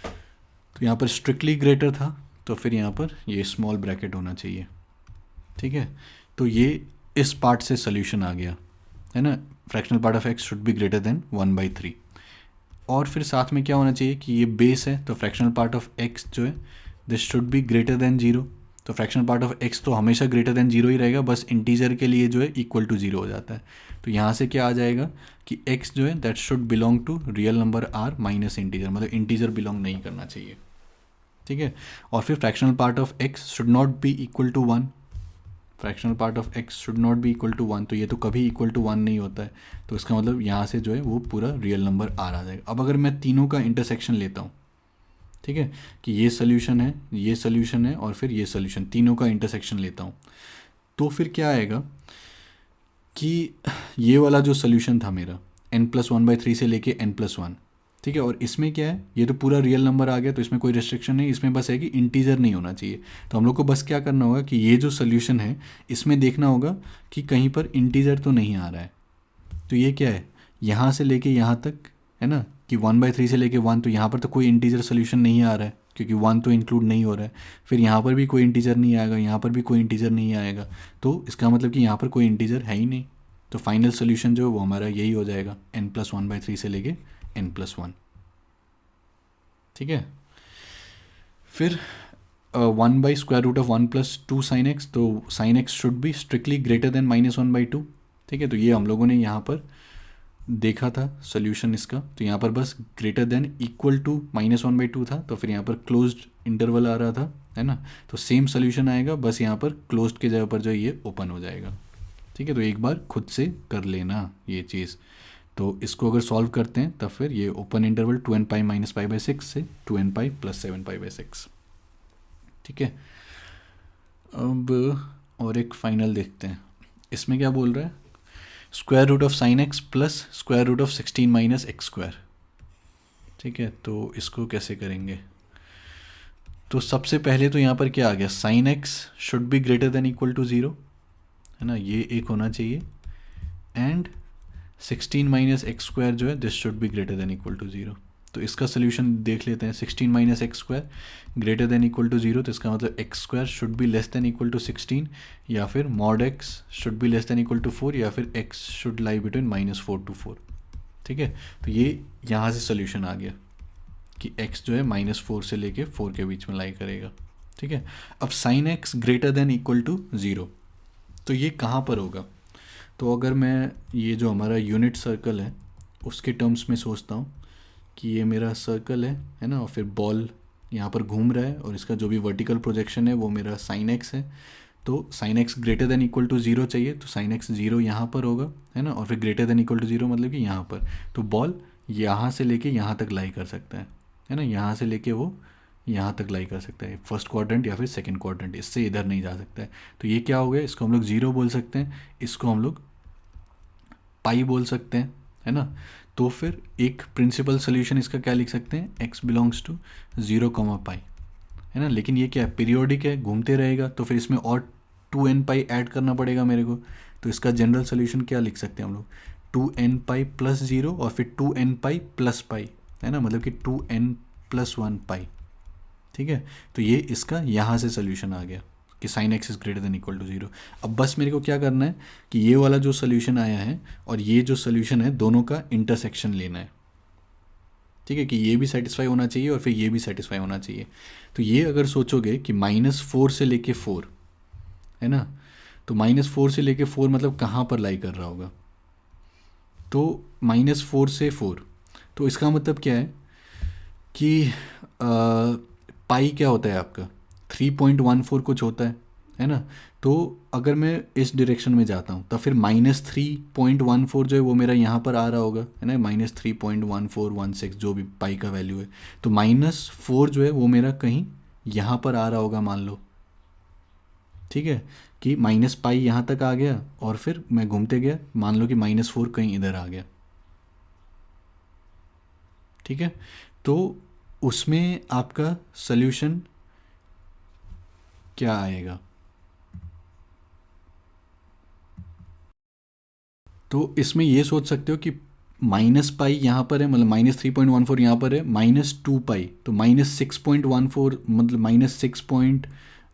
तो यहाँ पर स्ट्रिक्टली ग्रेटर था, तो फिर यहाँ पर ये स्मॉल ब्रैकेट होना चाहिए, ठीक है। तो ये इस पार्ट से सोल्यूशन आ गया है ना, fractional part of x should be greater then 1/3, और फिर साथ में क्या होना चाहिए कि ये बेस है, तो फ्रैक्शनल पार्ट ऑफ x जो है this should be greater than 0, तो फ्रैक्शनल पार्ट ऑफ x तो हमेशा ग्रेटर देन 0 ही रहेगा, बस इंटीजर के लिए जो है इक्वल टू 0 हो जाता है, तो यहाँ से क्या आ जाएगा कि x जो है that should belong to real number r minus integer, मतलब इंटीजर बिलोंग नहीं करना चाहिए, ठीक है। और फिर fractional part of x should not be equal to 1, fractional part of x should not be equal to 1, तो ये तो कभी इक्वल टू 1 नहीं होता है, तो इसका मतलब यहाँ से जो है वो पूरा रियल नंबर r आ जाएगा। अब अगर मैं तीनों का इंटरसेक्शन लेता हूँ, ठीक है, कि ये सोल्यूशन है, ये सोल्यूशन है, और फिर ये सोल्यूशन, तीनों का इंटरसेक्शन लेता हूँ, तो फिर क्या आएगा कि ये वाला जो सोल्यूशन था मेरा n+1/3 से लेके n+1, ठीक है, और इसमें क्या है, ये तो पूरा रियल नंबर आ गया, तो इसमें कोई रिस्ट्रिक्शन नहीं, इसमें बस है कि इंटीजर नहीं होना चाहिए, तो हम लोग को बस क्या करना होगा कि ये जो सोल्यूशन है इसमें देखना होगा कि कहीं पर इंटीजर तो नहीं आ रहा है, तो ये क्या है यहाँ से लेके यहाँ तक है ना, कि 1/3 से लेके 1, तो यहाँ पर तो कोई इंटीजर सोल्यूशन नहीं आ रहा है क्योंकि 1 तो इंक्लूड नहीं हो रहा है, फिर यहाँ पर भी कोई इंटीजर नहीं आएगा, यहाँ पर भी कोई इंटीजर नहीं आएगा, तो इसका मतलब कि यहाँ पर कोई इंटीजर है ही नहीं, तो फाइनल सोल्यूशन जो है वो हमारा यही हो जाएगा n+1/3 से लेके n+1, ठीक है। फिर 1/√1 + 2 sin x, तो sin x should be strictly greater then -1/2, ठीक है, तो ये हम लोगों ने यहाँ पर देखा था सोल्यूशन इसका, तो यहाँ पर बस ग्रेटर देन इक्वल टू -1/2 था, तो फिर यहाँ पर क्लोज्ड इंटरवल आ रहा था, है ना, तो सेम सोल्यूशन आएगा, बस यहाँ पर क्लोज्ड के जगह पर जो ये ओपन हो जाएगा, ठीक है। तो एक बार खुद से कर लेना ये चीज़, तो इसको अगर सॉल्व करते हैं तब फिर ये ओपन इंटरवल 2n π - π/6 से 2n π + 7π/6, ठीक है। अब और एक फाइनल देखते हैं, इसमें क्या बोल रहा है, √of sin x + √of 16 - x², ठीक है, तो इसको कैसे करेंगे, तो सबसे पहले तो यहाँ पर क्या आ गया sin x should be greater than equal to 0, है ना, ये एक होना चाहिए, एंड 16 - x² जो है this should be greater than equal to 0, तो इसका सोल्यूशन देख लेते हैं, 16 - x² greater than equal to 0, तो इसका मतलब x² should be less than equal to 16, या फिर mod x should be less than equal to 4, या फिर x should lie between -4 to 4, ठीक है। तो ये यहाँ से सोल्यूशन आ गया कि x जो है -4 से लेके 4 के बीच में लाई करेगा, ठीक है। अब sin x greater than equal to 0, तो ये कहाँ पर होगा, तो अगर मैं ये जो हमारा यूनिट सर्कल है उसके टर्म्स में सोचता हूँ कि ये मेरा सर्कल है ना, और फिर बॉल यहाँ पर घूम रहा है, और इसका जो भी वर्टिकल प्रोजेक्शन है वो मेरा sin x है, तो sin x greater than equal to 0 चाहिए, तो sin x 0 यहाँ पर होगा, है ना, और फिर ग्रेटर देन इक्वल टू 0 मतलब कि यहाँ पर, तो बॉल यहाँ से लेके यहाँ तक लाई कर सकता है ना, यहाँ से लेके वो यहाँ तक लाई कर सकता है, फर्स्ट क्वाड्रेंट या फिर सेकंड क्वाड्रेंट, इससे इधर नहीं जा सकता है, तो ये क्या हो गया, इसको हम लोग 0 बोल सकते हैं, इसको हम लोग पाई बोल सकते हैं, है ना। तो फिर एक प्रिंसिपल सोल्यूशन इसका क्या लिख सकते हैं, x बिलोंग्स टू 0, π, है ना, लेकिन ये क्या है पीरियोडिक है, घूमते रहेगा, तो फिर इसमें और 2n π ऐड करना पड़ेगा मेरे को, तो इसका जनरल सोल्यूशन क्या लिख सकते हैं हम लोग, 2n π + 0 और फिर 2n π + π, है ना, मतलब कि 2n प्लस 1 पाई। ठीक है, तो ये इसका यहाँ से सोल्यूशन आ गया कि sine x is greater than equal to 0। अब बस मेरे को क्या करना है कि ये वाला जो सोल्यूशन आया है और ये जो सोल्यूशन है दोनों का इंटरसेक्शन लेना है। ठीक है, कि ये भी सेटिस्फाई होना चाहिए और फिर ये भी सेटिस्फाई होना चाहिए। तो ये अगर सोचोगे कि -4 से लेके 4 है ना, तो -4 से लेके 4 मतलब कहाँ पर लाई कर रहा होगा, तो -4 से 4, तो इसका मतलब क्या है कि पाई क्या होता है आपका 3.14 कुछ होता है ना। तो अगर मैं इस डायरेक्शन में जाता हूँ तो फिर -3.14 जो है वो मेरा यहाँ पर आ रहा होगा, है ना, -3.1416 जो भी पाई का वैल्यू है। तो -4 जो है वो मेरा कहीं यहाँ पर आ रहा होगा मान लो। ठीक है, कि माइनस पाई यहाँ तक आ गया और फिर मैं घूमते गया, मान लो कि -4 कहीं इधर आ गया। ठीक है, तो उसमें आपका सल्यूशन क्या आएगा, तो इसमें ये सोच सकते हो कि माइनस पाई यहाँ पर है, मतलब -3.14 यहाँ पर है, -2 पाई, तो -6.14 मतलब -6 पॉइंट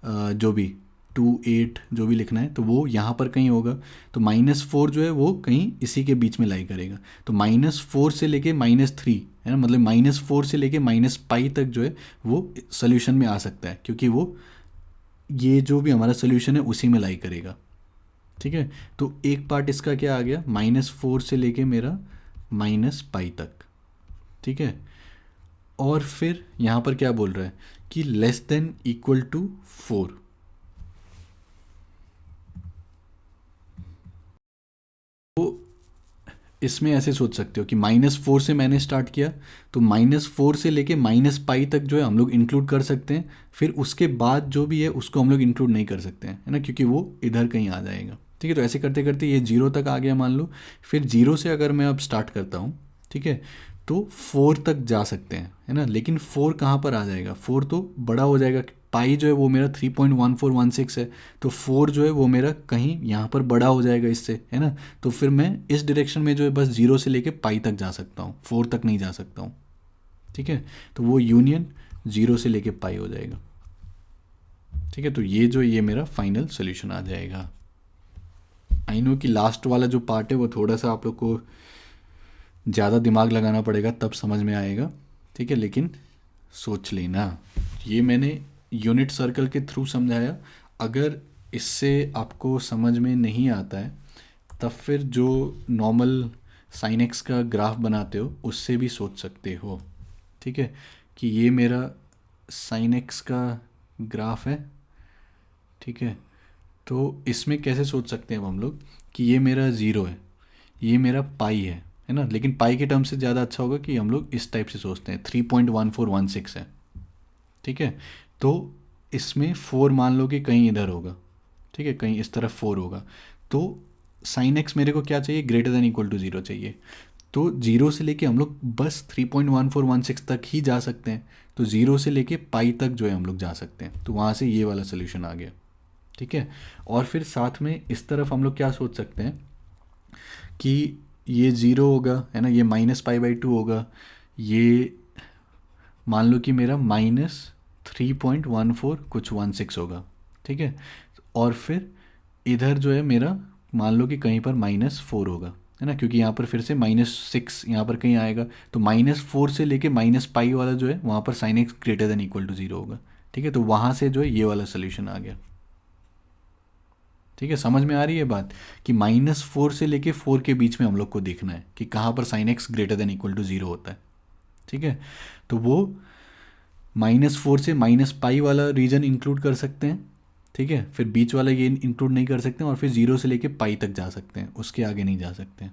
जो भी 28 जो भी लिखना है तो वो यहाँ पर कहीं होगा। तो -4 जो है वो कहीं इसी के बीच में लाई करेगा। तो -4 से लेके -3 है ना, मतलब -4 से लेके -पाई तक जो है वो सोल्यूशन में आ सकता है, क्योंकि वो ये जो भी हमारा सोल्यूशन है उसी में लाई करेगा। ठीक है, तो एक पार्ट इसका क्या आ गया, -4 से लेके मेरा -पाई तक। ठीक है, और फिर यहाँ पर क्या बोल रहा है कि लेस देन इक्वल टू 4। तो इसमें ऐसे सोच सकते हो कि -4 से मैंने स्टार्ट किया, तो -4 से लेके -पाई तक जो है हम लोग इंक्लूड कर सकते हैं, फिर उसके बाद जो भी है उसको हम लोग इंक्लूड नहीं कर सकते हैं, है ना, क्योंकि वो इधर कहीं आ जाएगा। ठीक है, तो ऐसे करते करते ये 0 तक आ गया मान लो। फिर 0 से अगर मैं अब स्टार्ट करता हूँ, ठीक है, तो 4 तक जा सकते हैं, है ना, लेकिन 4 कहाँ पर आ जाएगा, 4 तो बड़ा हो जाएगा। पाई जो है वो मेरा 3.1416 है, तो 4 जो है वो मेरा कहीं यहाँ पर बड़ा हो जाएगा इससे, है ना। तो फिर मैं इस डायरेक्शन में जो है बस 0 से लेके पाई तक जा सकता हूँ, 4 तक नहीं जा सकता हूँ। ठीक है, तो वो यूनियन 0 से लेके पाई हो जाएगा। ठीक है, तो ये जो ये मेरा फाइनल सोल्यूशन आ जाएगा। आई नो कि लास्ट वाला जो पार्ट है वो थोड़ा सा आप लोग को ज़्यादा दिमाग लगाना पड़ेगा तब समझ में आएगा। ठीक है, लेकिन सोच लेना, ये मैंने यूनिट सर्कल के थ्रू समझाया। अगर इससे आपको समझ में नहीं आता है तब फिर जो नॉर्मल साइन एक्स का ग्राफ बनाते हो उससे भी सोच सकते हो। ठीक है, कि ये मेरा साइन एक्स का ग्राफ है। ठीक है, तो इसमें कैसे सोच सकते हैं अब हम लोग कि ये मेरा 0 है, ये मेरा पाई है ना, लेकिन पाई के टर्म से ज़्यादा अच्छा होगा कि हम लोग इस टाइप से सोचते हैं, 3.1416 है। ठीक है, तो इसमें 4 मान लो कि कहीं इधर होगा। ठीक है, कहीं इस तरफ 4 होगा, तो साइन एक्स मेरे को क्या चाहिए, ग्रेटर देन इक्वल टू 0 चाहिए। तो 0 से लेके हम लोग बस 3.1416 तक ही जा सकते हैं, तो 0 से लेके पाई तक जो है हम लोग जा सकते हैं, तो वहाँ से ये वाला सोल्यूशन आ गया। ठीक है, और फिर साथ में इस तरफ हम लोग क्या सोच सकते हैं कि ये 0 होगा, है ना, ये -पाई/2 होगा, ये मान लो कि मेरा -3.14 कुछ 16 होगा। ठीक है, और फिर इधर जो है मेरा मान लो कि कहीं पर -4 होगा, है ना, क्योंकि यहाँ पर फिर से -6 यहाँ पर कहीं आएगा, तो -4 से लेके -पाई वाला जो है वहाँ पर sine x greater than equal to 0 होगा। ठीक है, तो वहाँ से जो है ये वाला सोल्यूशन आ गया। ठीक है, समझ में आ रही है बात कि -4 से लेके 4 के बीच में हम लोग को देखना है कि कहाँ पर sine x greater than equal to 0 होता है। ठीक है, तो वो -4 से -पाई वाला रीजन इंक्लूड कर सकते हैं। ठीक है, फिर बीच वाला ये इंक्लूड नहीं कर सकते हैं, और फिर 0 से लेके पाई तक जा सकते हैं, उसके आगे नहीं जा सकते हैं।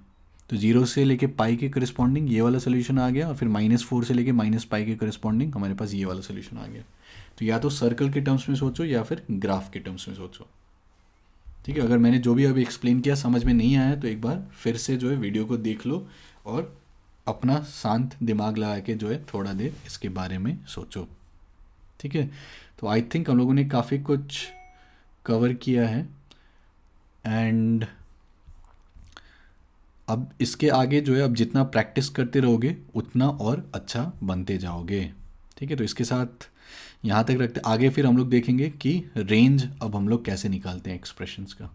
तो 0 से लेके पाई के करस्पॉन्डिंग ये वाला सोल्यूशन आ गया, और फिर -4 से लेके -पाई के करस्पॉन्डिंग हमारे पास ये वाला सोल्यूशन आ गया। तो या तो सर्कल के टर्म्स में सोचो या फिर ग्राफ के टर्म्स में सोचो। ठीक है, अगर मैंने जो भी अभी एक्सप्लेन किया समझ में नहीं आया तो एक बार फिर से जो है वीडियो को देख लो और अपना शांत दिमाग लगा के जो है थोड़ा देर इसके बारे में सोचो। ठीक है, तो आई थिंक हम लोगों ने काफ़ी कुछ कवर किया है, एंड अब इसके आगे जो है अब जितना प्रैक्टिस करते रहोगे उतना और अच्छा बनते जाओगे। ठीक है, तो इसके साथ यहाँ तक रखते, आगे फिर हम लोग देखेंगे कि रेंज अब हम लोग कैसे निकालते हैं एक्सप्रेशंस का।